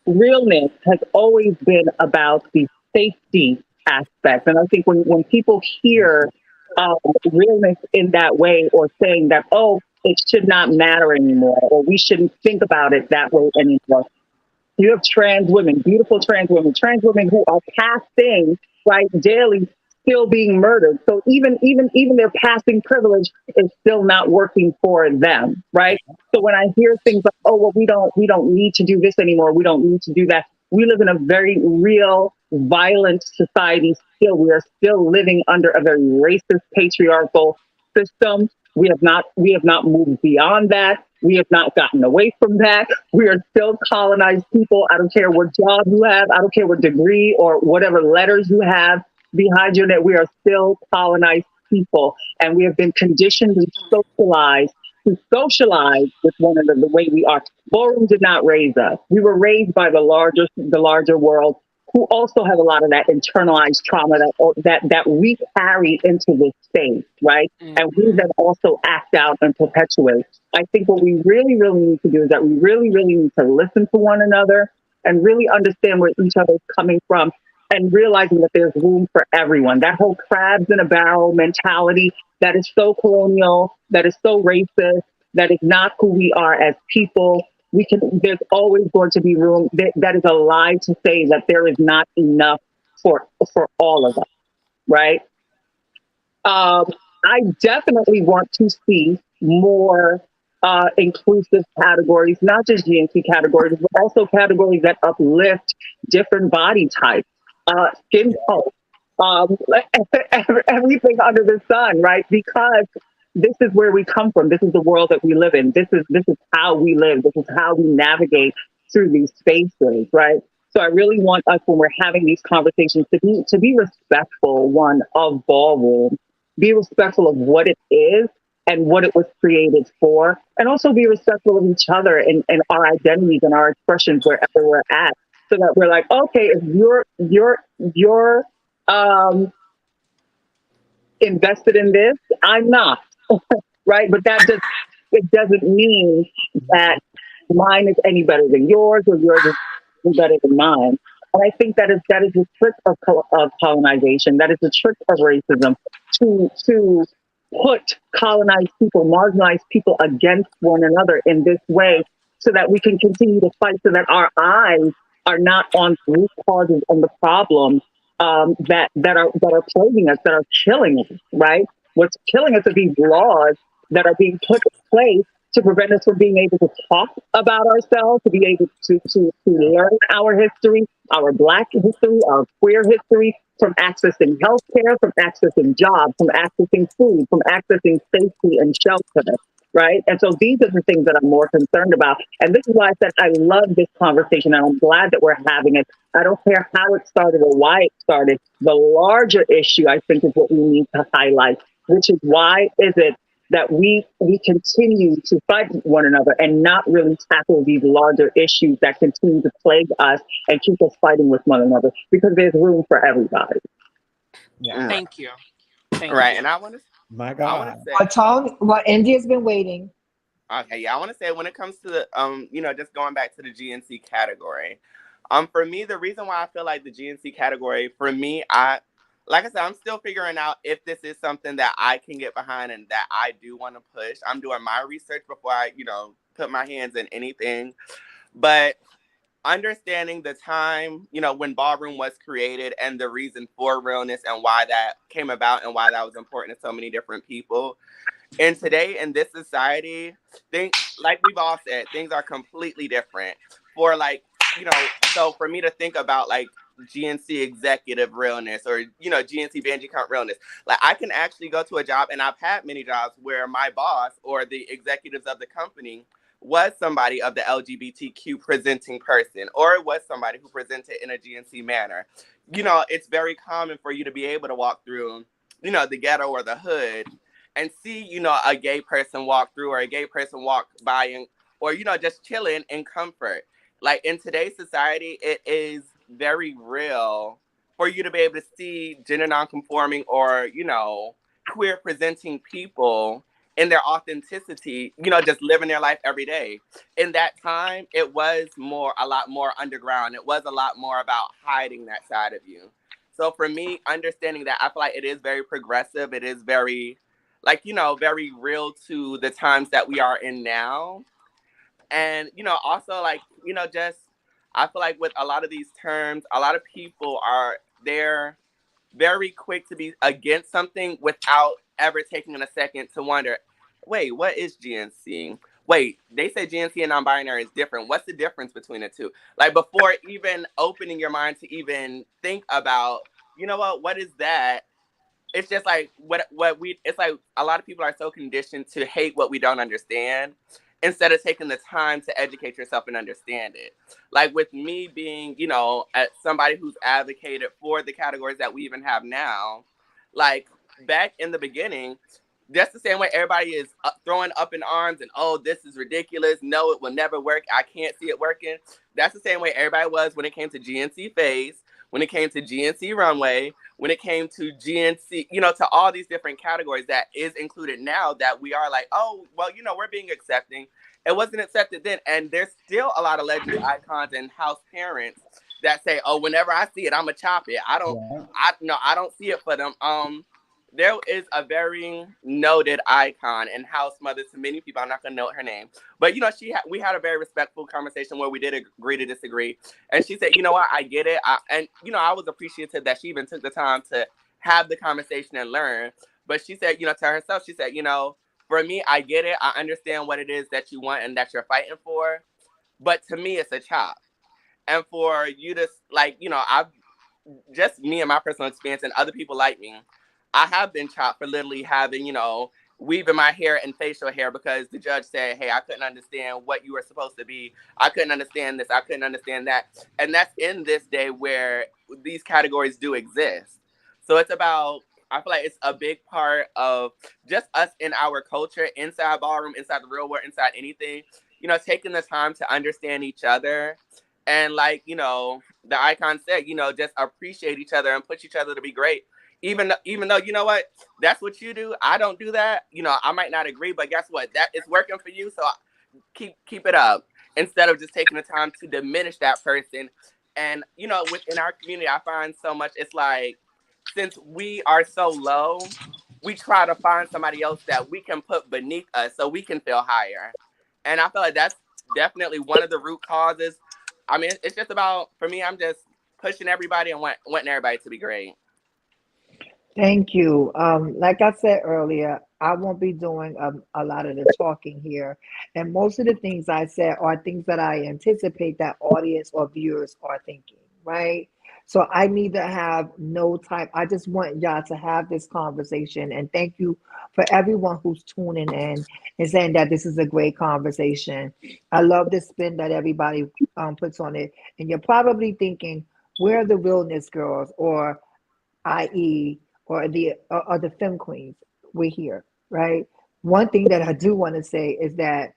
Realness has always been about the safety aspect. And I think when people hear realness in that way, or saying that, oh, it should not matter anymore, or we shouldn't think about it that way anymore, you have trans women who are passing, right, daily, still being murdered. So even their passing privilege is still not working for them, right? So when I hear things like, oh, well, we don't need to do this anymore, we don't need to do that. We live in a very real, violent society still. We are still living under a very racist, patriarchal system. We have not moved beyond that. We have not gotten away from that. We are still colonized people. I don't care what job you have. I don't care what degree or whatever letters you have behind your name. We are still colonized people. And we have been conditioned and socialized to socialize with one another the way we are. Ballroom did not raise us. We were raised by the larger world, who also have a lot of that internalized trauma that we carry into this space, right? And we Mhm. then also act out and perpetuate. I think what we really, really need to do is that we really, really need to listen to one another and really understand where each other is coming from, and realizing that there's room for everyone. That whole crabs in a barrel mentality, that is so colonial, that is so racist, that is not who we are as people. there's always going to be room. That is a lie to say that there is not enough for all of us, right? Um, I definitely want to see more inclusive categories, not just GNC categories, but also categories that uplift different body types, skin color, um, everything under the sun, right? Because this is where we come from. This is the world that we live in. This is how we live. This is how we navigate through these spaces, right? So I really want us, when we're having these conversations, to be respectful, one, of ballroom, be respectful of what it is and what it was created for, and also be respectful of each other and our identities and our expressions wherever we're at, so that we're like, okay, if you're um, invested in this, I'm not, right? But it doesn't mean that mine is any better than yours or yours is any better than mine. And I think that is the trick of colonization. That is the trick of racism, to put colonized people, marginalized people against one another in this way, so that we can continue to fight, so that our eyes are not on the root causes and the problems that are plaguing us, that are killing us. Right? What's killing us are these laws that are being put in place to prevent us from being able to talk about ourselves, to be able to learn our history, our Black history, our queer history, from accessing healthcare, from accessing jobs, from accessing food, from accessing safety and shelter, right? And so these are the things that I'm more concerned about. And this is why I said I love this conversation, and I'm glad that we're having it. I don't care how it started or why it started. The larger issue, I think, is what we need to highlight, which is, why is it that we continue to fight one another and not really tackle these larger issues that continue to plague us and keep us fighting with one another? Because there's room for everybody. Yeah. Thank you. Thank Right, you. and My I want to God. say, Tony, well, India's been waiting. okay, yeah, I want to say, when it comes to the just going back to the GNC category, for me, the reason why I feel like the GNC category, for me, like I said, I'm still figuring out if this is something that I can get behind and that I do want to push. I'm doing my research before I, put my hands in anything. But understanding the time, when ballroom was created and the reason for realness and why that came about and why that was important to so many different people. And today in this society, things, like we've all said, things are completely different. For like, so for me to think about like GNC executive realness or, GNC Vanjie Count realness, like I can actually go to a job, and I've had many jobs where my boss or the executives of the company was somebody of the LGBTQ presenting person, or it was somebody who presented in a GNC manner. It's very common for you to be able to walk through, the ghetto or the hood and see, a gay person walk through, or a gay person walk by, or, just chilling in comfort. Like in today's society, it is very real for you to be able to see gender nonconforming or, queer presenting people in their authenticity, just living their life every day. In that time, it was a lot more underground. It was a lot more about hiding that side of you. So for me, understanding that, I feel like it is very progressive. It is very, very real to the times that we are in now. And, also like, just, I feel like with a lot of these terms, a lot of people they're very quick to be against something without ever taking a second to wonder, wait, what is GNC? Wait, they say GNC and non-binary is different. What's the difference between the two? Like, before even opening your mind to even think about, what is that? It's just like it's like a lot of people are so conditioned to hate what we don't understand, instead of taking the time to educate yourself and understand it. Like with me being, somebody who's advocated for the categories that we even have now, like back in the beginning, that's the same way everybody is throwing up in arms and, oh, this is ridiculous. No, it will never work. I can't see it working. That's the same way everybody was when it came to GNC Phase, when it came to GNC Runway, when it came to GNC, to all these different categories that is included now, that we are like, oh, well, we're being accepting. It wasn't accepted then. And there's still a lot of legacy icons and house parents that say, oh, whenever I see it, I'm going to chop it. I don't see it for them. there is a very noted icon and house mother to many people. I'm not going to note her name, but we had a very respectful conversation where we did agree to disagree. And she said, you know what, I get it. I was appreciative that she even took the time to have the conversation and learn. But she said, to herself, she said, for me, I get it. I understand what it is that you want and that you're fighting for. But to me, it's a chop. And for you to, I've just me and my personal experience and other people like me, I have been chopped for literally having, weaving my hair and facial hair because the judge said, hey, I couldn't understand what you were supposed to be. I couldn't understand this. I couldn't understand that. And that's in this day where these categories do exist. So it's about, I feel like it's a big part of just us in our culture, inside ballroom, inside the real world, inside anything, taking the time to understand each other. And the icon said, just appreciate each other and push each other to be great. Even though, you know what, that's what you do. I don't do that. I might not agree, but guess what? That is working for you. So keep it up instead of just taking the time to diminish that person. And, within our community, I find so much, it's like, since we are so low, we try to find somebody else that we can put beneath us so we can feel higher. And I feel like that's definitely one of the root causes. I mean, it's just about, for me, I'm just pushing everybody and wanting everybody to be great. Thank you. Like I said earlier, I won't be doing a lot of the talking here. And most of the things I said are things that I anticipate that audience or viewers are thinking, right? So I need to have no type. I just want y'all to have this conversation. And thank you for everyone who's tuning in and saying that this is a great conversation. I love the spin that everybody puts on it. And you're probably thinking, where are the realness girls, or i.e., or the femme queens? We're here, right? One thing that I do want to say is that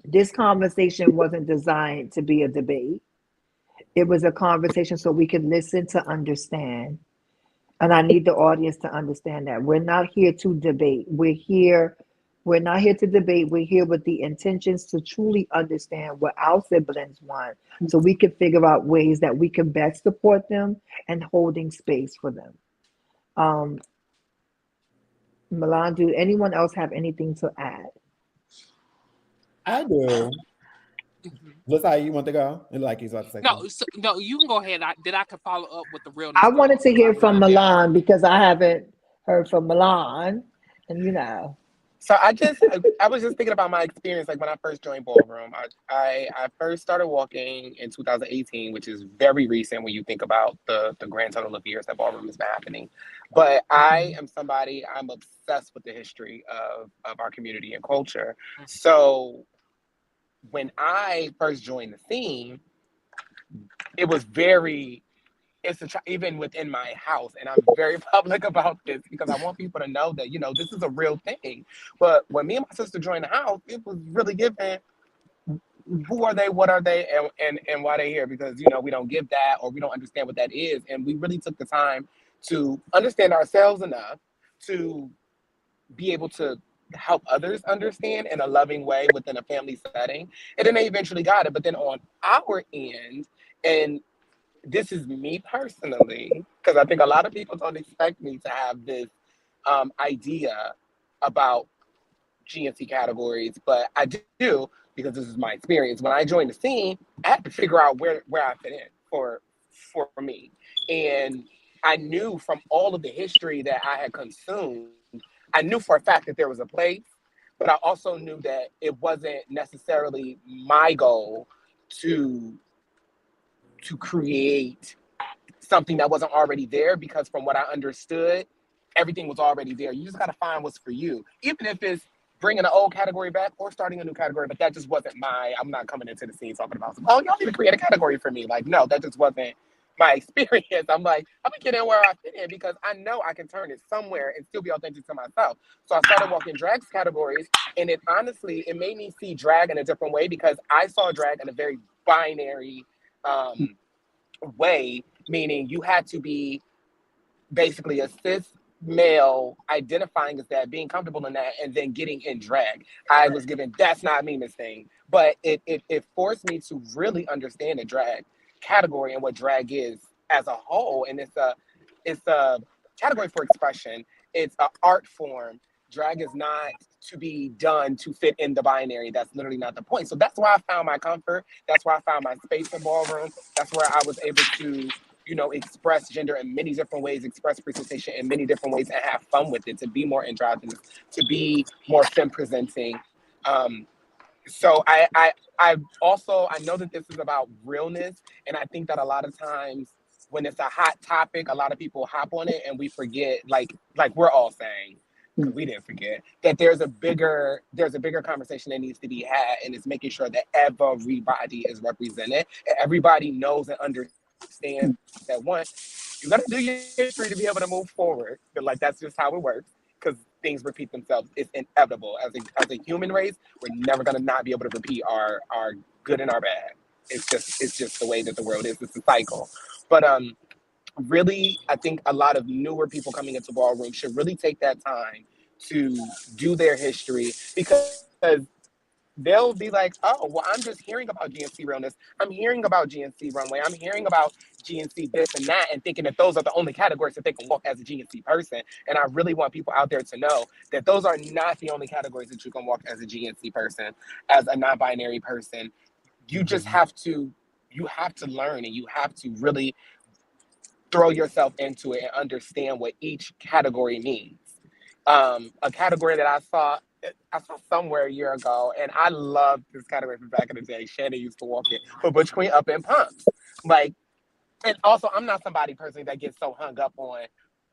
this conversation wasn't designed to be a debate. It was a conversation so we can listen to understand. And I need the audience to understand that we're not here to debate. We're not here to debate. We're here with the intentions to truly understand what our siblings want so we can figure out ways that we can best support them and holding space for them. Milan, do anyone else have anything to add? I do. What's how you want to go? Like he's about to say. No, you can go ahead. I can follow up with the realness. I wanted to hear from Milan because I haven't heard from Milan, and So I was just thinking about my experience, like when I first joined ballroom. I first started walking in 2018, which is very recent when you think about the grand total of years that ballroom has been happening. But I'm obsessed with the history of our community and culture. So when I first joined the scene, it was even within my house, and I'm very public about this because I want people to know that, this is a real thing. But when me and my sister joined the house, it was really given, who are they, what are they, and why they here? Because, we don't give that, or we don't understand what that is. And we really took the time to understand ourselves enough to be able to help others understand in a loving way within a family setting. And then they eventually got it. But then on our end, and this is me personally, because I think a lot of people don't expect me to have this idea about GNC categories, but I do, because this is my experience. When I joined the scene, I had to figure out where I fit in for me. And I knew from all of the history that I had consumed, I knew for a fact that there was a place, but I also knew that it wasn't necessarily my goal to create something that wasn't already there, because from what I understood, everything was already there. You just got to find what's for you, even if it's bringing an old category back or starting a new category. But that just wasn't I'm not coming into the scene talking about, oh, y'all need to create a category for me. Like, no, that just wasn't my experience. I'm like, I'm gonna get in where I fit in because I know I can turn it somewhere and still be authentic to myself. So I started walking drag categories, and it made me see drag in a different way, because I saw drag in a very binary way, meaning you had to be basically a cis male identifying as that, being comfortable in that, and then getting in drag. I was given, that's not me, Miss Thing. But it forced me to really understand the drag category and what drag is as a whole. And it's a category for expression. it's an art form. Drag is not to be done to fit in the binary. That's literally not the point. So that's where I found my comfort. That's where I found my space in ballroom. That's where I was able to, express gender in many different ways, express presentation in many different ways, and have fun with it, to be more androgynous, to be more femme presenting. So I also, I know that this is about realness, and I think that a lot of times when it's a hot topic, a lot of people hop on it and we forget, like we're all saying, because we didn't forget, that there's a bigger conversation that needs to be had, and it's making sure that everybody is represented and everybody knows and understands that, one, you got to do your history to be able to move forward. But like, that's just how it works, because things repeat themselves. It's inevitable. As a human race, we're never gonna not be able to repeat our good and our bad. It's just the way that the world is. It's a cycle. But really, I think a lot of newer people coming into ballroom should really take that time to do their history, because they'll be like, oh, well, I'm just hearing about GNC Realness. I'm hearing about GNC Runway. I'm hearing about GNC this and that, and thinking that those are the only categories that they can walk as a GNC person. And I really want people out there to know that those are not the only categories that you can walk as a GNC person, as a non-binary person. You just you have to learn, and you have to really throw yourself into it and understand what each category means. A category that I saw somewhere a year ago, and I loved this category from back in the day. Shannon used to walk it, but Butch Queen up in pumps. Like, and also, I'm not somebody personally that gets so hung up on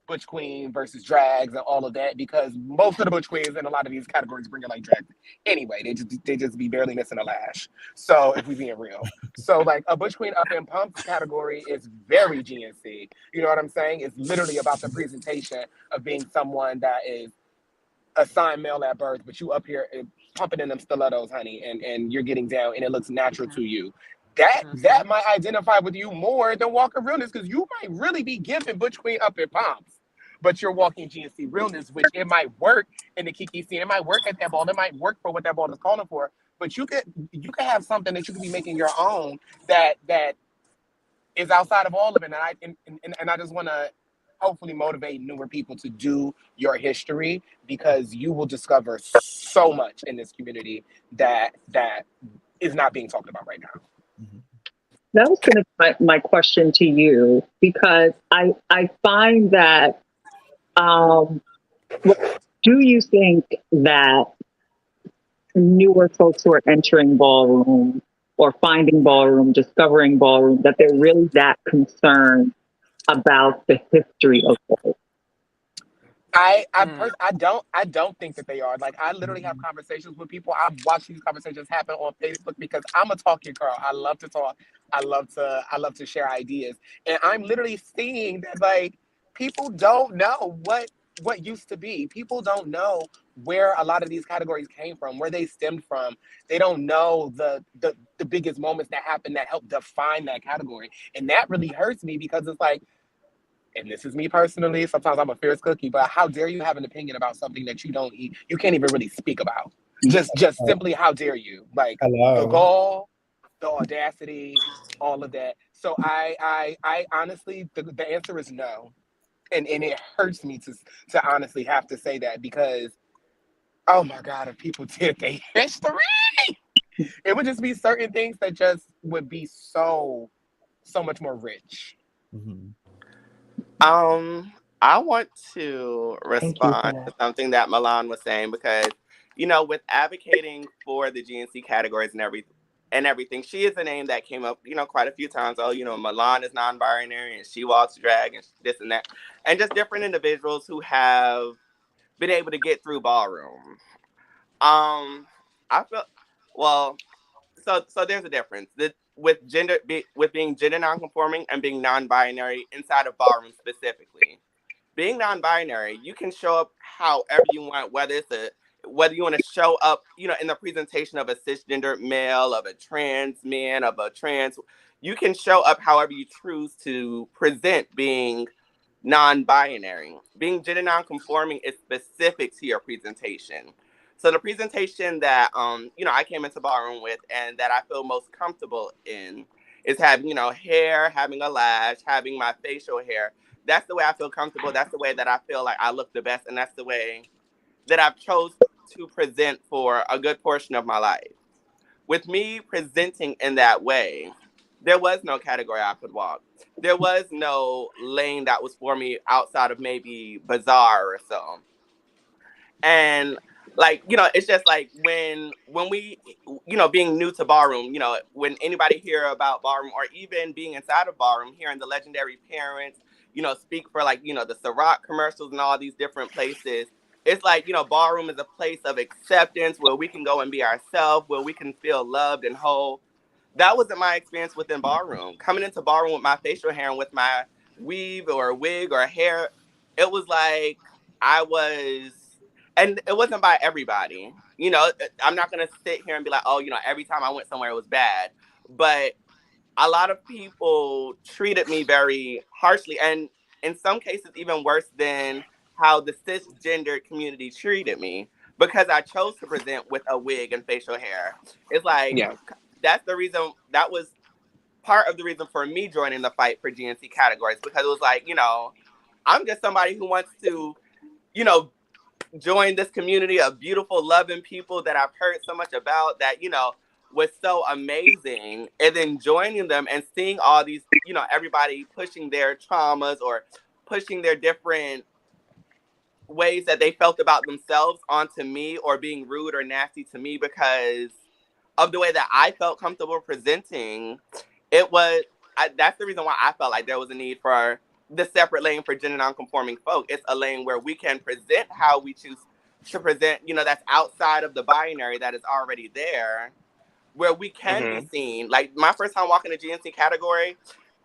Butch Queen versus drags and all of that, because most of the Butch Queens in a lot of these categories bring it like drags anyway. They just be barely missing a lash. So if we being real, so like a Butch Queen up in pumps category is very GNC. You know what I'm saying? It's literally about the presentation of being someone that is assigned male at birth, but you up here pumping in them stilettos, honey, and you're getting down, and it looks natural to you. That might identify with you more than Walker Realness, because you might really be giving Butch Queen up in palms, but you're walking GNC Realness, which it might work in the Kiki scene, it might work at that ball, it might work for what that ball is calling for, but you could have something that you could be making your own that is outside of all of it. And I just want to hopefully motivate newer people to do your history, because you will discover so much in this community that is not being talked about right now. That was going to be my question to you, because I find that, do you think that newer folks who are entering ballroom or finding ballroom, discovering ballroom, that they're really that concerned about the history of ballroom? I don't think that they are. Like, I literally have conversations with people. I've watched these conversations happen on Facebook, because I'm a talking girl. I love to talk. I love to share ideas. And I'm literally seeing that, like, people don't know what used to be. People don't know where a lot of these categories came from, where they stemmed from. They don't know the biggest moments that happened that helped define that category. And that really hurts me, because it's like, and this is me personally, sometimes I'm a fierce cookie, but how dare you have an opinion about something that you don't eat, you can't even really speak about. Just simply, how dare you? Like, the Hello. gall, the audacity, all of that. So I honestly, the answer is no. And it hurts me to honestly have to say that, because, oh my God, if people did their history, it would just be certain things that just would be so much more rich. I want to Thank you for respond to that. something that Milan was saying, because, with advocating for the GNC categories and everything, she is a name that came up, quite a few times. Oh, Milan is non-binary and she walks drag and this and that, and just different individuals who have been able to get through ballroom. I feel, well, so there's a difference with being gender nonconforming and being non-binary inside of ballroom specifically. Being non-binary, you can show up however you want, whether you want to show up, in the presentation of a cisgender male, of a trans man, of a trans, you can show up however you choose to present being non-binary. Being gender non-conforming is specific to your presentation. So the presentation that I came into ballroom with and that I feel most comfortable in is having, hair, having a lash, having my facial hair, That's the way I feel comfortable. That's the way that I feel like I look the best. And that's the way that I've chose to present for a good portion of my life. With me presenting in that way, there was no category I could walk. There was no lane that was for me outside of maybe Bazaar or so. And like, it's just like when we, being new to ballroom, when anybody hear about ballroom or even being inside of ballroom, hearing the legendary parents, speak for like, the Ciroc commercials and all these different places. It's like, ballroom is a place of acceptance where we can go and be ourselves, where we can feel loved and whole. That wasn't my experience within ballroom. Coming into ballroom with my facial hair and with my weave or wig or hair, it was like I was, and it wasn't by everybody. I'm not gonna sit here and be like, oh, every time I went somewhere it was bad, but a lot of people treated me very harshly, and in some cases even worse than how the cisgendered community treated me because I chose to present with a wig and facial hair. It's like Yeah. that's the reason. That was part of the reason for me joining the fight for GNC categories because it was like, I'm just somebody who wants to, you know, join this community of beautiful, loving people that I've heard so much about that, was so amazing. And then joining them and seeing all these, everybody pushing their traumas or pushing their different ways that they felt about themselves onto me or being rude or nasty to me because of the way that I felt comfortable presenting. That's the reason why I felt like there was a need for the separate lane for gender nonconforming folk. It's a lane where we can present how we choose to present, that's outside of the binary that is already there, where we can be seen. Like my first time walking the GNC category,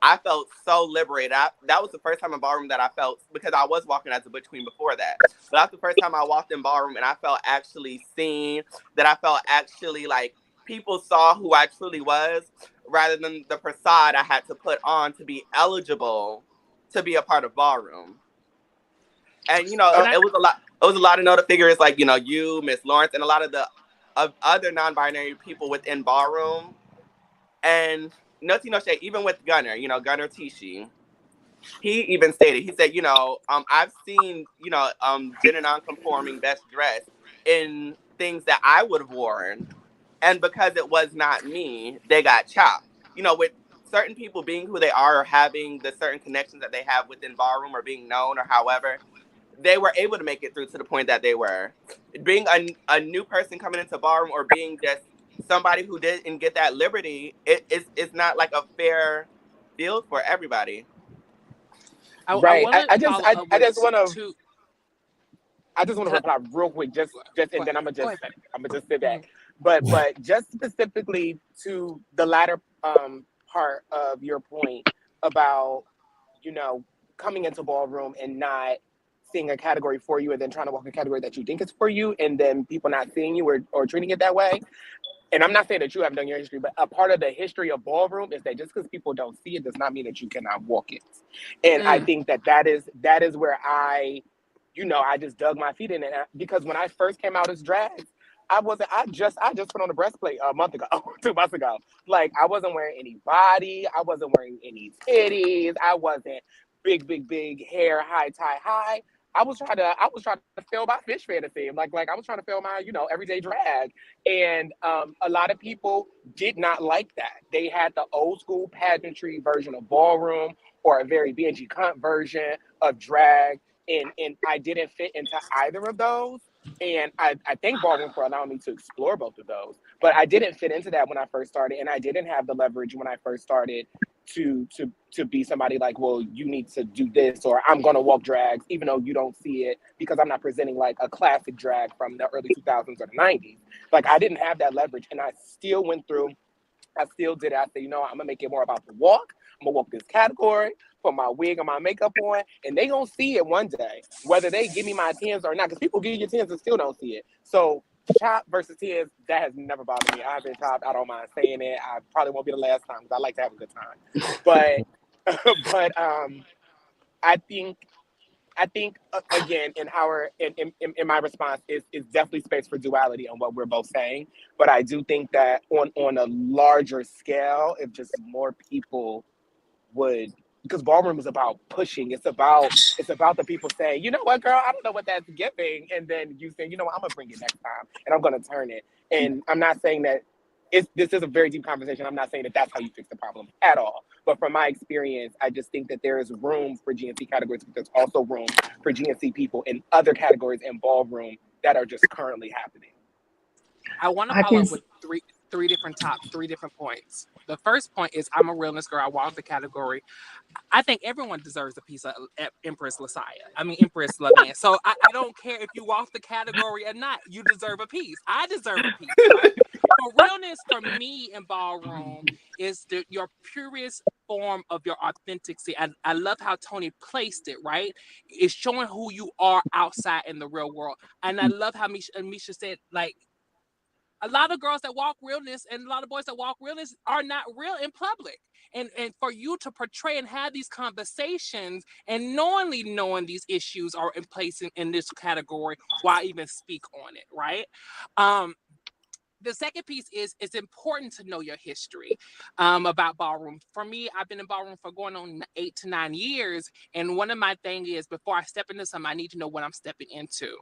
I felt so liberated. That was the first time in ballroom that I felt, because I was walking as a butch queen before that. But that's the first time I walked in ballroom and I felt actually seen, that I felt actually like people saw who I truly was rather than the facade I had to put on to be eligible to be a part of ballroom. And, it was a lot. It was a lot of notable figures like, you, Miss Lawrence, and a lot of the other non-binary people within ballroom. And no tea, no shade, even with Gunner, Gunner Tishi, he even stated, he said, I've seen, gender non-conforming best dressed in things that I would have worn. And because it was not me, they got chopped. With certain people being who they are or having the certain connections that they have within ballroom or being known or however, they were able to make it through to the point that they were. Being a new person coming into ballroom or being just somebody who didn't get that liberty, it's not like a fair field for everybody. Right. want I to just follow up with just want to two. reply real quick, just and then I'm gonna Go just sit back. But just specifically to the latter part of your point about coming into ballroom and not seeing a category for you and then trying to walk a category that you think is for you and then people not seeing you or treating it that way. And I'm not saying that you haven't done your history, but a part of the history of ballroom is that just because people don't see it does not mean that you cannot walk it. And I think that is where I just dug my feet in it because when I first came out as drag, I just put on a breastplate a month ago, 2 months ago. Like I wasn't wearing any body, I wasn't wearing any titties, I wasn't big hair, high tie high. I was trying to fill my fish fantasy. Like I was trying to fill my, everyday drag. And a lot of people did not like that. They had the old school pageantry version of ballroom or a very B&G cunt version of drag. And I didn't fit into either of those. And I thank ballroom for allowing me to explore both of those. But I didn't fit into that when I first started. And I didn't have the leverage when I first started to be somebody like, well, you need to do this, or I'm gonna walk drags, even though you don't see it because I'm not presenting like a classic drag from the early 2000s or the 90s. Like I didn't have that leverage, and I still went through. I still did it. I said, I'm gonna make it more about the walk. I'm gonna walk this category, put my wig and my makeup on, and they gonna see it one day, whether they give me my tens or not. Because people give you tens and still don't see it. So chop versus tens, that has never bothered me. I've been chopped. I don't mind saying it. I probably won't be the last time because I like to have a good time. But I think again in my response is definitely space for duality on what we're both saying. But I do think that on a larger scale, if just more people would because ballroom is about pushing. It's about the people saying, you know what, girl, I don't know what that's giving, and then you say, you know what, I'm gonna bring it next time, and I'm gonna turn it. And I'm not saying that this is a very deep conversation. I'm not saying that that's how you fix the problem at all. But from my experience, I just think that there is room for GNC categories, but there's also room for GNC people in other categories in ballroom that are just currently happening. I want to I follow can up with three different points. The first point is I'm a realness girl. I walk the category. I think everyone deserves a piece of Empress Lavan. So I don't care if you walk the category or not. You deserve a piece. I deserve a piece, right? So realness for me in ballroom is your purest form of your authenticity. I love how Tony placed it, right? It's showing who you are outside in the real world. And I love how Misha said, like, a lot of girls that walk realness and a lot of boys that walk realness are not real in public. And for you to portray and have these conversations and knowing these issues are in place in this category, why even speak on it, right? The second piece is it's important to know your history about ballroom. For me, I've been in ballroom for going on 8 to 9 years. And one of my things is before I step into something, I need to know what I'm stepping into.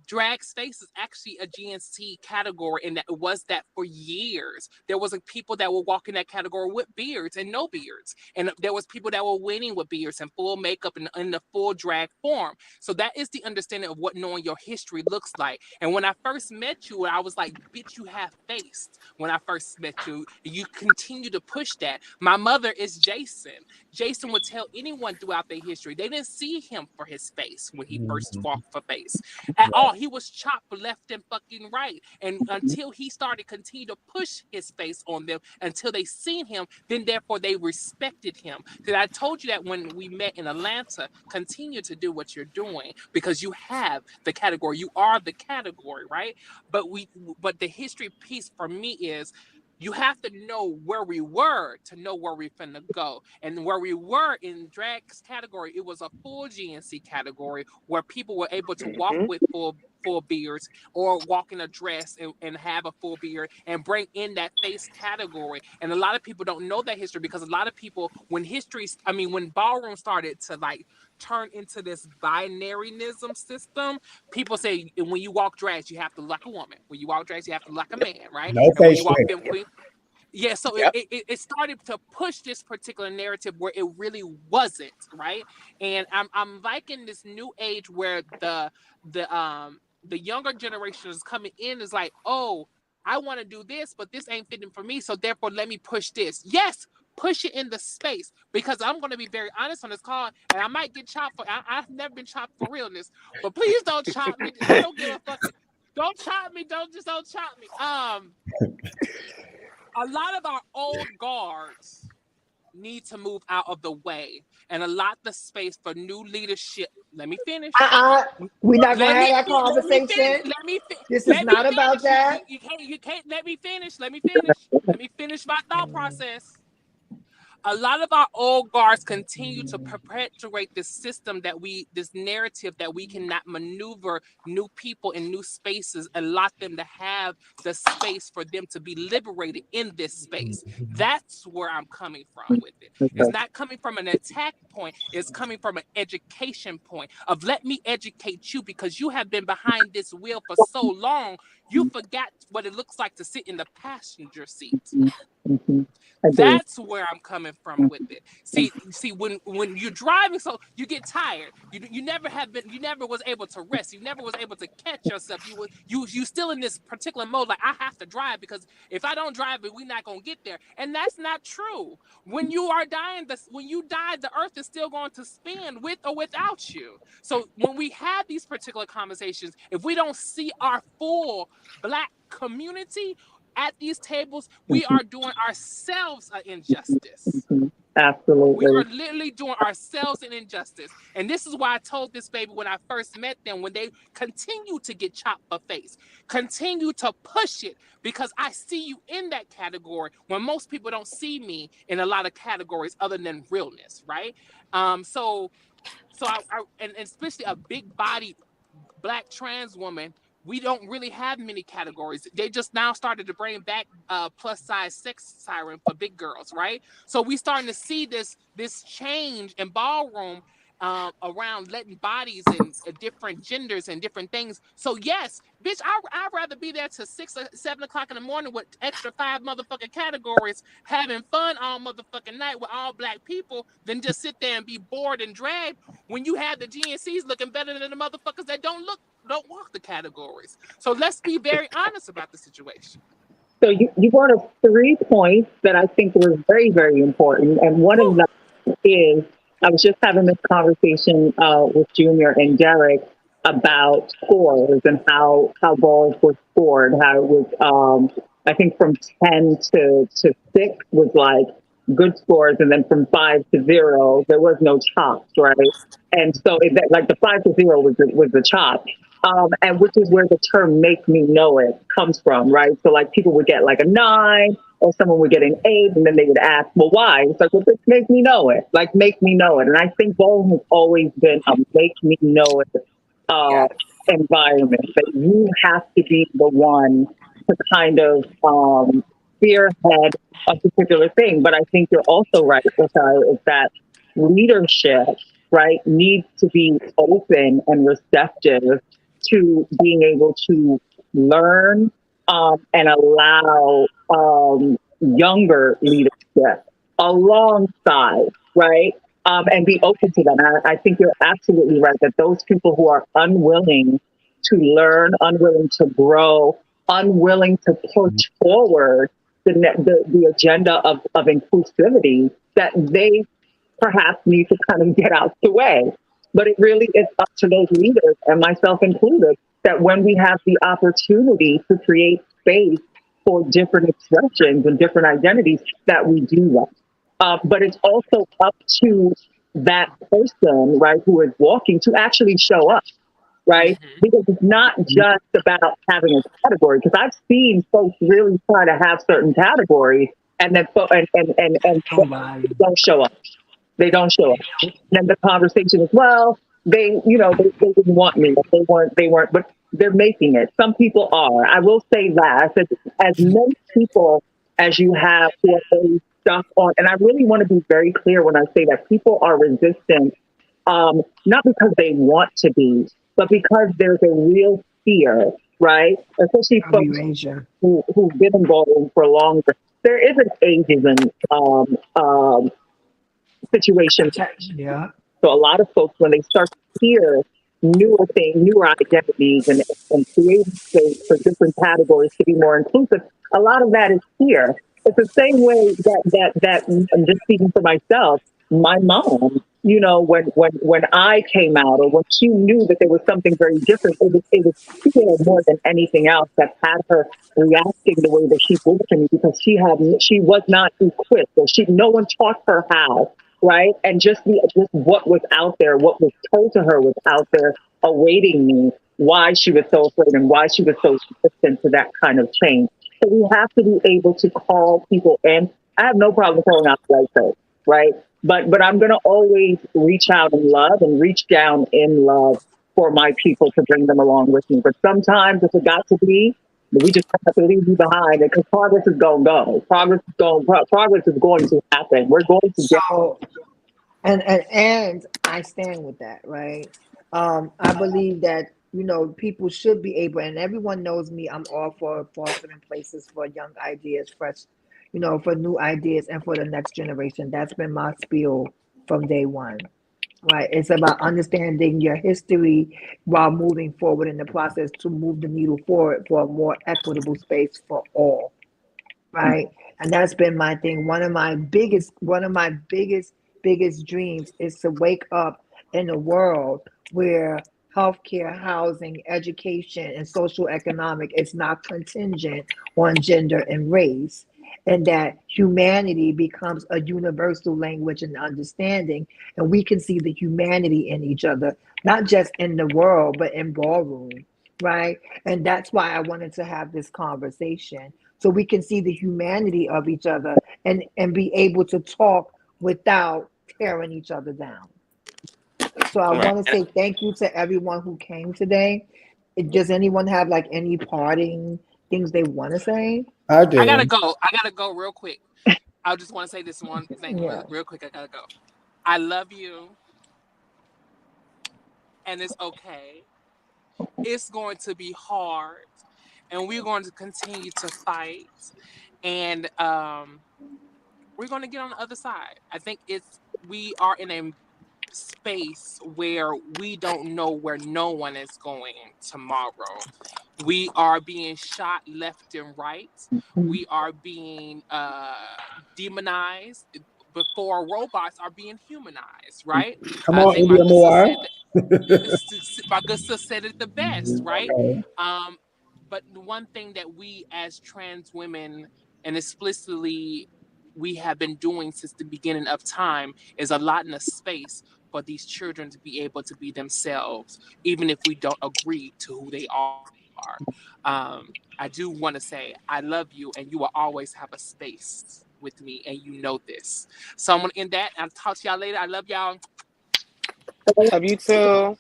Drag space is actually a GNC category, and that it was that for years. There was people that were walking that category with beards and no beards, and there was people that were winning with beards and full makeup and in the full drag form. So that is the understanding of what knowing your history looks like. And when I first met you, I was like, bitch, you have faced. When I first met you, you continue to push that. My mother is Jason. Jason would tell anyone throughout their history, they didn't see him for his face when he first walked for face at all. He was chopped left and fucking right. And until he started continue to push his face on them until they seen him, then therefore they respected him. Because I told you that when we met in Atlanta, continue to do what you're doing because you have the category. You are the category, right? But the history piece for me is you have to know where we were to know where we're finna go. And where we were in drag category, it was a full GNC category where people were able to walk with full beards or walk in a dress and have a full beard and bring in that face category. And a lot of people don't know that history because a lot of people, when ballroom started to like turn into this binaryism system, people say when you walk drags, you have to look like a woman. When you walk drags, you have to look like a man, right? No And when face you walk trick. them queen, yeah, so Yep. it started to push this particular narrative where it really wasn't, right? And I'm liking this new age where the younger generation is coming in is like, oh, I want to do this, but this ain't fitting for me, so therefore let me push this. Yes, push it in the space because I'm going to be very honest on this call, and I might get chopped for. I've never been chopped for realness, but please don't chop me. I don't give a fuck. Don't chop me. Don't chop me. A lot of our old guards need to move out of the way and allot the space for new leadership. Let me finish. We're not going Let to have me that let me finish. conversation. This is not about that. You can't let me finish. Let me finish. Let me finish my thought process. A lot of our old guards continue to perpetuate this narrative that we cannot maneuver new people in new spaces and allow them to have the space for them to be liberated in this space. That's where I'm coming from with it. It's not coming from an attack point. It's coming from an education point of let me educate you because you have been behind this wheel for so long. You forgot what it looks like to sit in the passenger seat. That's where I'm coming from with it. See, when you're driving, so you get tired. You never was able to rest. You never was able to catch yourself. You still in this particular mode, like I have to drive because if I don't drive it, we're not gonna get there. And that's not true. When you are dying, when you die, the earth is still going to spin with or without you. So when we have these particular conversations, if we don't see our full Black community at these tables, we are doing ourselves an injustice. Absolutely. We are literally doing ourselves an injustice. And this is why I told this baby when I first met them, when they continue to get chopped for face, continue to push it because I see you in that category when most people don't see me in a lot of categories other than realness, right? So I and especially a big bodied Black trans woman we don't really have many categories. They just now started to bring back plus size sex siren for big girls, right? So we starting to see this change in ballroom around letting bodies and different genders and different things. So yes, bitch, I'd rather be there till 6 or 7 o'clock in the morning with extra 5 motherfucking categories, having fun all motherfucking night with all black people, than just sit there and be bored and dragged when you have the GNCs looking better than the motherfuckers that don't walk the categories. So let's be very honest about the situation. So you brought up 3 points that I think were very, very important. And one of Whew. them is, I was just having this conversation with Junior and Derek about scores and how balls were scored, how it was, I think from 10 to 6 was like good scores. And then from 5 to 0, there was no chops, right? And so like the 5 to 0 was the chop. And which is where the term "make me know it" comes from, right? So like people would get like a 9, or someone would get an 8, and then they would ask, well, why? It's like, well, just make me know it. Like, make me know it. And I think bowling has always been a make me know it Yes. environment, that you have to be the one to kind of spearhead a particular thing. But I think you're also right, Rafael, is that leadership, right, needs to be open and receptive to being able to learn and allow younger leadership alongside, right? And be open to them. And I think you're absolutely right that those people who are unwilling to learn, unwilling to grow, unwilling to push forward the agenda of inclusivity, that they perhaps need to kind of get out the way. But it really is up to those leaders, and myself included, that when we have the opportunity to create space for different expressions and different identities, that we do that. But it's also up to that person, right, who is walking, to actually show up, right? Mm-hmm. Because it's not just about having a category. Because I've seen folks really try to have certain categories, and then and don't show up. They don't show up. And then the conversation is, well, they didn't want me. They weren't, but they're making it. Some people are. I will say that. I said, as many people as you have who are very stuck on, and I really want to be very clear when I say that people are resistant, not because they want to be, but because there's a real fear, right? Especially folks who've been in ballroom for longer. There is an ageism situation. Yeah. So a lot of folks, when they start to hear newer things, newer identities, and creating space for different categories to be more inclusive, a lot of that is fear. It's the same way that I'm just speaking for myself. My mom, when I came out, or when she knew that there was something very different, it was fear more than anything else that had her reacting the way that she did to me, because she was not equipped, or no one taught her how. Right. And just what was out there, what was told to her was out there awaiting me, why she was so afraid and why she was so resistant to that kind of change. So we have to be able to call people in. I have no problem calling out the right folks, right? But I'm going to always reach out in love and reach down in love for my people, to bring them along with me. But sometimes if it got to be, we just have to leave you behind, because progress is going to go. Progress is going to happen. We're going to get. So, and I stand with that, right? I believe that people should be able, and everyone knows me. I'm all for fostering places for young ideas, fresh, for new ideas, and for the next generation. That's been my spiel from day one. Right. It's about understanding your history while moving forward in the process to move the needle forward for a more equitable space for all. Right. And that's been my thing. One of my biggest dreams is to wake up in a world where healthcare, housing, education, and social economic is not contingent on gender and race, and that humanity becomes a universal language and understanding, and we can see the humanity in each other, not just in the world, but in ballroom, right? And that's why I wanted to have this conversation, so we can see the humanity of each other, and be able to talk without tearing each other down. So I want to say thank you to everyone who came today. Does anyone have like any parting things they want to say? I I gotta do. go. I gotta go real quick. I just want to say this one thing Yeah. real quick. I gotta go. I love you, and it's okay. It's going to be hard, and we're going to continue to fight, and we're going to get on the other side. I think we are in a space where we don't know where no one is going tomorrow. We are being shot left and right. We are being demonized before robots are being humanized, right? Come I on, think my India good sis Moore. said that. My good sis said it the best, right? Okay. Um, but the one thing that we as trans women and explicitly we have been doing since the beginning of time is allotting a space for these children to be able to be themselves, even if we don't agree to who they are. I do want to say I love you, and you will always have a space with me, and you know this. So I'm gonna end that. I'll talk to y'all later. I love y'all. Love you too.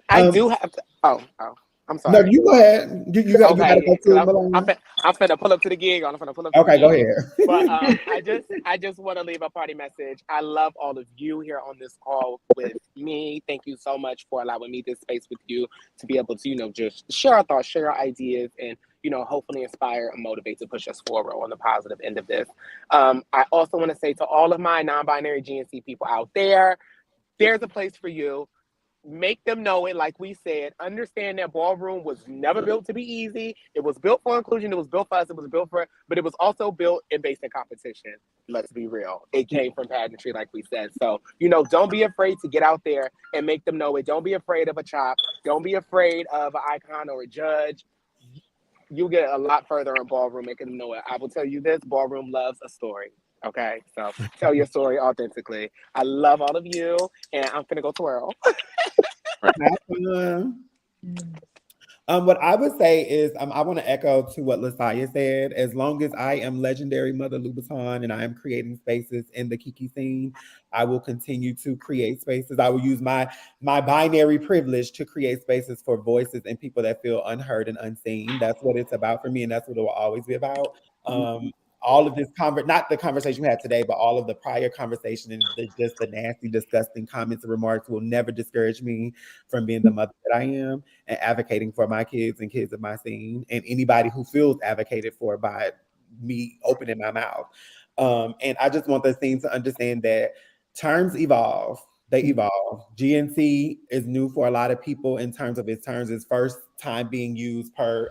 I Um, do have to. Oh, I'm no, sorry. you go ahead. You gotta go Okay, too, because I'm, Malone. I'm finna pull up to the gig. I'm finna pull up to the Okay, go gig. ahead. But I just want to leave a party message. I love all of you here on this call with me. Thank you so much for allowing me this space with you to be able to, just share our thoughts, share our ideas, and hopefully inspire and motivate to push us forward on the positive end of this. I also want to say to all of my non-binary GNC people out there, there's a place for you. Make them know it, like we said. Understand that ballroom was never built to be easy. It was built for inclusion. It was built for us. It was built for, but it was also built and based in competition. Let's be real. It came from pageantry, like we said. So, don't be afraid to get out there and make them know it. Don't be afraid of a chop. Don't be afraid of an icon or a judge. You'll get a lot further in ballroom making them know it. I will tell you this: ballroom loves a story. Okay, so tell your story authentically. I love all of you, and I'm gonna go twirl. Have fun. What I would say is, I want to echo to what Lasaya said. As long as I am legendary Mother Louboutin and I am creating spaces in the Kiki scene, I will continue to create spaces. I will use my binary privilege to create spaces for voices and people that feel unheard and unseen. That's what it's about for me, and that's what it will always be about. All of this not the conversation we had today, but all of the prior conversation and just the nasty, disgusting comments and remarks will never discourage me from being the mother that I am and advocating for my kids and kids of my scene and anybody who feels advocated for by me opening my mouth. And I just want the scene to understand that terms evolve. They evolve. GNC is new for a lot of people in terms of its terms. Its first time being used per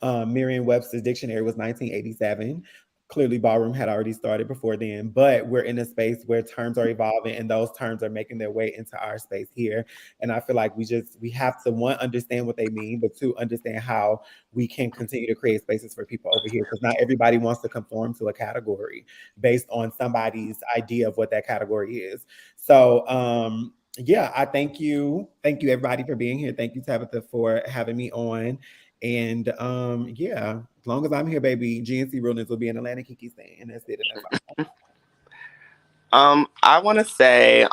Merriam-Webster's dictionary was 1987. Clearly, ballroom had already started before then, but we're in a space where terms are evolving and those terms are making their way into our space here. And I feel like we have to, one, understand what they mean, but two, understand how we can continue to create spaces for people over here, because not everybody wants to conform to a category based on somebody's idea of what that category is. So, yeah, I thank you. Thank you, everybody, for being here. Thank you, Tabitha, for having me on. And yeah, as long as I'm here, baby, GNC Realness will be in Atlanta Kiki stand. And that's it. And that's all. I want to say,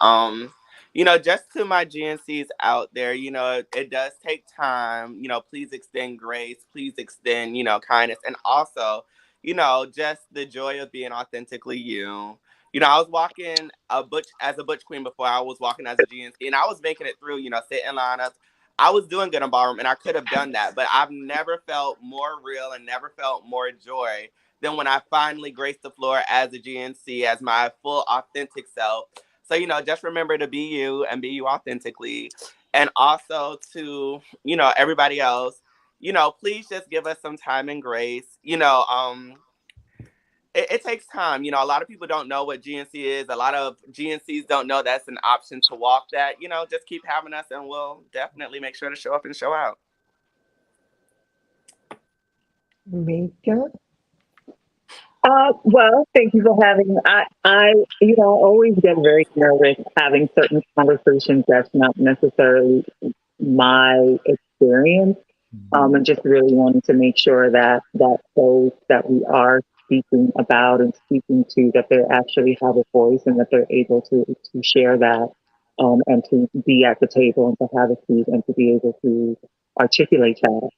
just to my GNCs out there, it does take time. Please extend grace. Please extend, kindness. And also, just the joy of being authentically you. I was walking as a butch queen before I was walking as a GNC, and I was making it through, sitting lineups. I was doing good in ballroom, and I could have done that, but I've never felt more real and never felt more joy than when I finally graced the floor as a GNC, as my full authentic self. So, just remember to be you and be you authentically. And also to, everybody else, please just give us some time and grace. It takes time. A lot of people don't know what GNC is. A lot of GNCs don't know that's an option to walk that. Just keep having us and we'll definitely make sure to show up and show out. Mika? Well, thank you for having me. Always get very nervous having certain conversations that's not necessarily my experience. And just really wanting to make sure that those that we are speaking about and speaking to, that they actually have a voice and that they're able to share that, and to be at the table and to have a seat and to be able to articulate that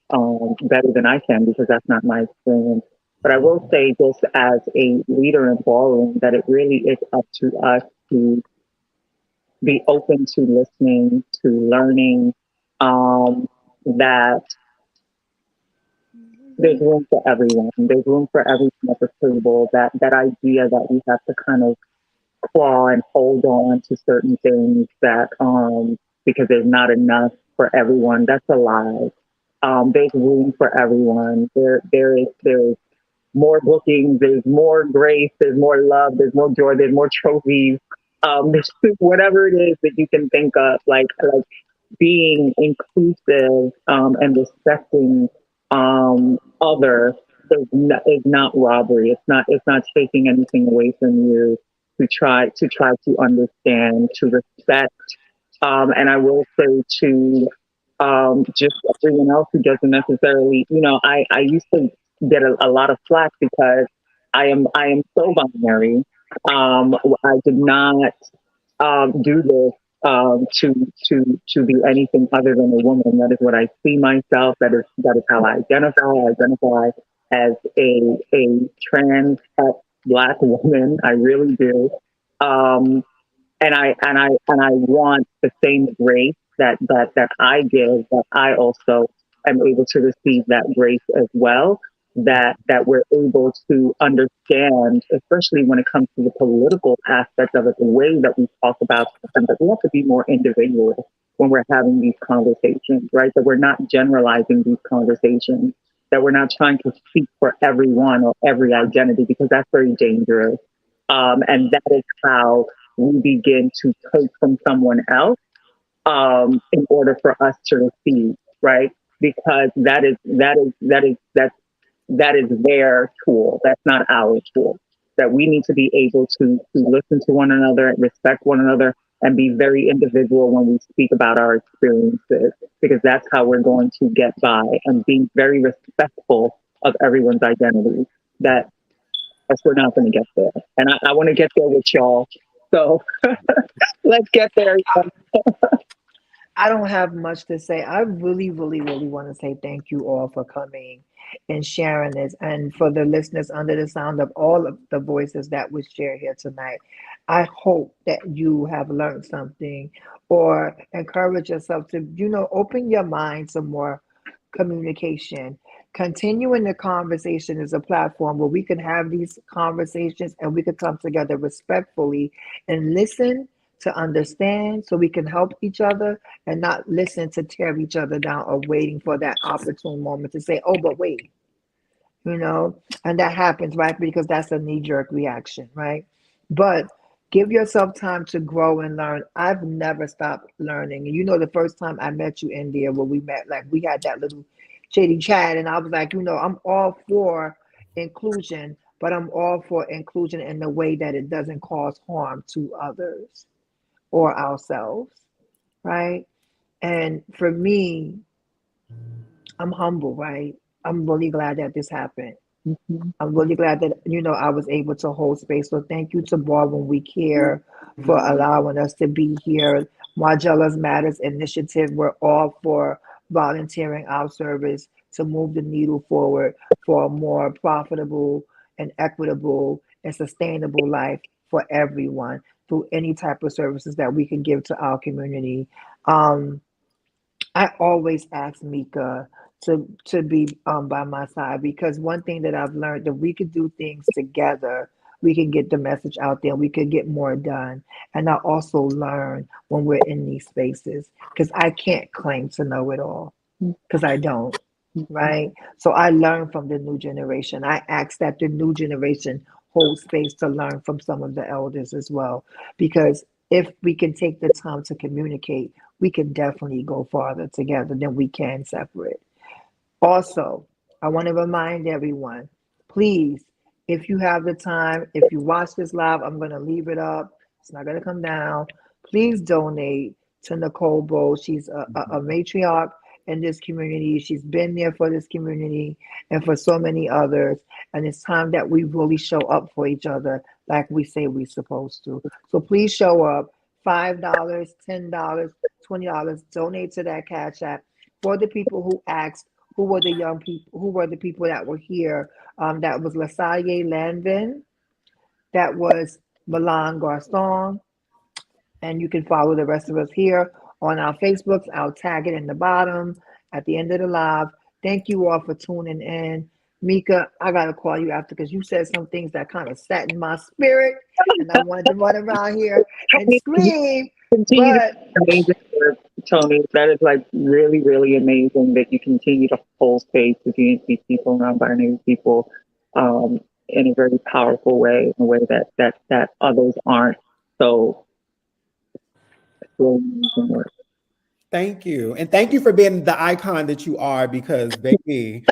better than I can because that's not my experience. But I will say, just as a leader in ballroom, that it really is up to us to be open to listening, to learning, that there's room for everyone. There's room for everyone at the table. That idea that we have to kind of claw and hold on to certain things that because there's not enough for everyone, that's a lie. There's room for everyone. There is more bookings, there's more grace, there's more love, there's more joy, there's more trophies. There's whatever it is that you can think of, like being inclusive and respecting other is not robbery. It's not taking anything away from you to understand, to respect. And I will say to just everyone else who doesn't necessarily, I used to get a lot of flack because I am so binary. I did not do this to be anything other than a woman. That is what I see myself. That is how I identify. I identify as a trans black woman. I really do. Um, and I want the same grace that I give, that I also am able to receive that grace as well. That we're able to understand, especially when it comes to the political aspect of it, the way that we talk about something, that we have to be more individual when we're having these conversations, right? That we're not generalizing these conversations, that we're not trying to speak for everyone or every identity, because that's very dangerous. And that is how we begin to take from someone else in order for us to receive, right? Because that is their tool. That's not our tool. That we need to be able to listen to one another and respect one another and be very individual when we speak about our experiences, because that's how we're going to get by, and being very respectful of everyone's identity. That else we're not going to get there. And I want to get there with y'all. So let's get there. I don't have much to say. I really, really, really want to say thank you all for coming and sharing this. And for the listeners, under the sound of all of the voices that was shared here tonight, I hope that you have learned something or encourage yourself to, open your mind to more communication. Continuing the conversation is a platform where we can have these conversations and we can come together respectfully and listen to understand so we can help each other and not listen to tear each other down or waiting for that opportune moment to say, oh, but wait, and that happens, right? Because that's a knee jerk reaction, right? But give yourself time to grow and learn. I've never stopped learning. And the first time I met you, India, where we met, like we had that little chitty chat, and I was like, I'm all for inclusion, but I'm all for inclusion in the way that it doesn't cause harm to others or ourselves, right? And for me, I'm humble, right? I'm really glad that this happened. I'm really glad that, I was able to hold space. So thank you to Baldwin We Care for allowing us to be here. Margella's Matters Initiative, we're all for volunteering our service to move the needle forward for a more profitable and equitable and sustainable life for everyone through any type of services that we can give to our community. I always ask Mika to be by my side, because one thing that I've learned, that we could do things together, we can get the message out there, we could get more done. And I also learn when we're in these spaces, because I can't claim to know it all, because I don't, right? So I learn from the new generation. I ask that the new generation hold space to learn from some of the elders as well, because if we can take the time to communicate, we can definitely go farther together than we can separate. Also, I want to remind everyone, please, if you have the time, if you watch this live, I'm going to leave it up. It's not going to come down. Please donate to Nicole Bowe. She's a matriarch in this community. She's been there for this community and for so many others. And it's time that we really show up for each other like we say we're supposed to. So please show up. $5, $10, $20. Donate to that Cash App for the people who asked, who were the young people, who were the people that were here. That was LaSalle Lanvin, that was Milan Garcon, and you can follow the rest of us here on our Facebooks. I'll tag it in the bottom at the end of the live. Thank you all for tuning in. Mika, I gotta call you after because you said some things that kind of sat in my spirit, and I wanted to run around here and scream. Continue But to amazing work, Tony. That is like really, really amazing that you continue to hold space for GNC people, non-binary people, in a very powerful way, in a way that others aren't. So it's really amazing work. Thank you. And thank you for being the icon that you are, because baby,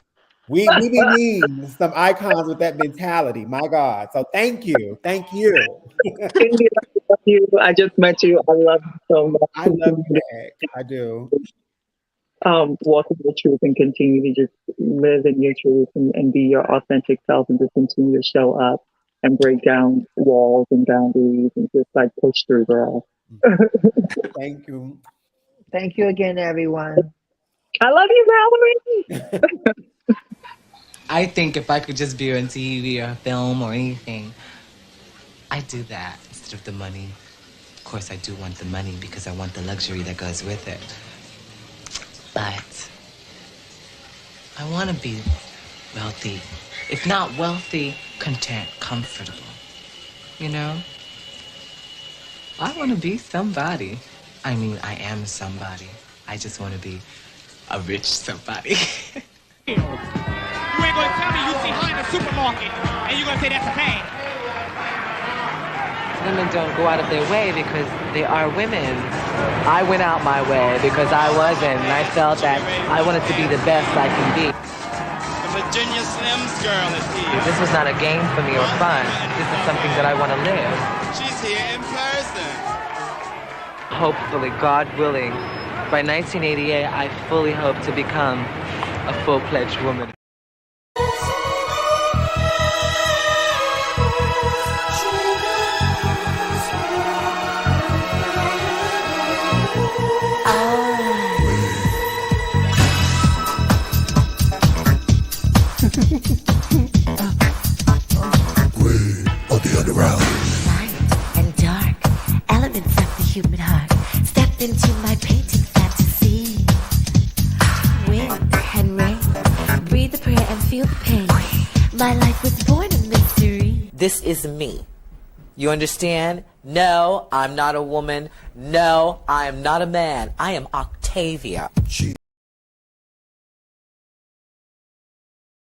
we be needing some icons with that mentality. My God. So thank you. Thank you. Cindy, I love you. I just met you. I love you so much. I love you back. I do. Walk in your truth and continue to just live in your truth and be your authentic self and just continue to show up and break down walls and boundaries and just like push through, girl. Thank you. thank you again, everyone. I love you, Valerie. I think if I could just be on TV or film or anything, I'd do that instead of the money. Of course, I do want the money because I want the luxury that goes with it. But I want to be wealthy. If not wealthy, content, comfortable. You know? I want to be somebody. I mean, I am somebody. I just want to be a rich somebody. You ain't gonna tell me you see her in the supermarket and you're gonna say that's a man. Women don't go out of their way because they are women. I went out my way because I wasn't, and I felt that I wanted to be the best I can be. The Virginia Slims girl is here. This was not a game for me or fun. This is something that I want to live. She's here in person. Hopefully, God willing, by 1988, I fully hope to become a full-fledged woman. Light and dark, elements of the human heart. Step into my painting fantasy. Wind and rain, breathe the prayer and feel the pain. My life was born a mystery. This is me. You understand? No, I'm not a woman. No, I am not a man. I am Octavia.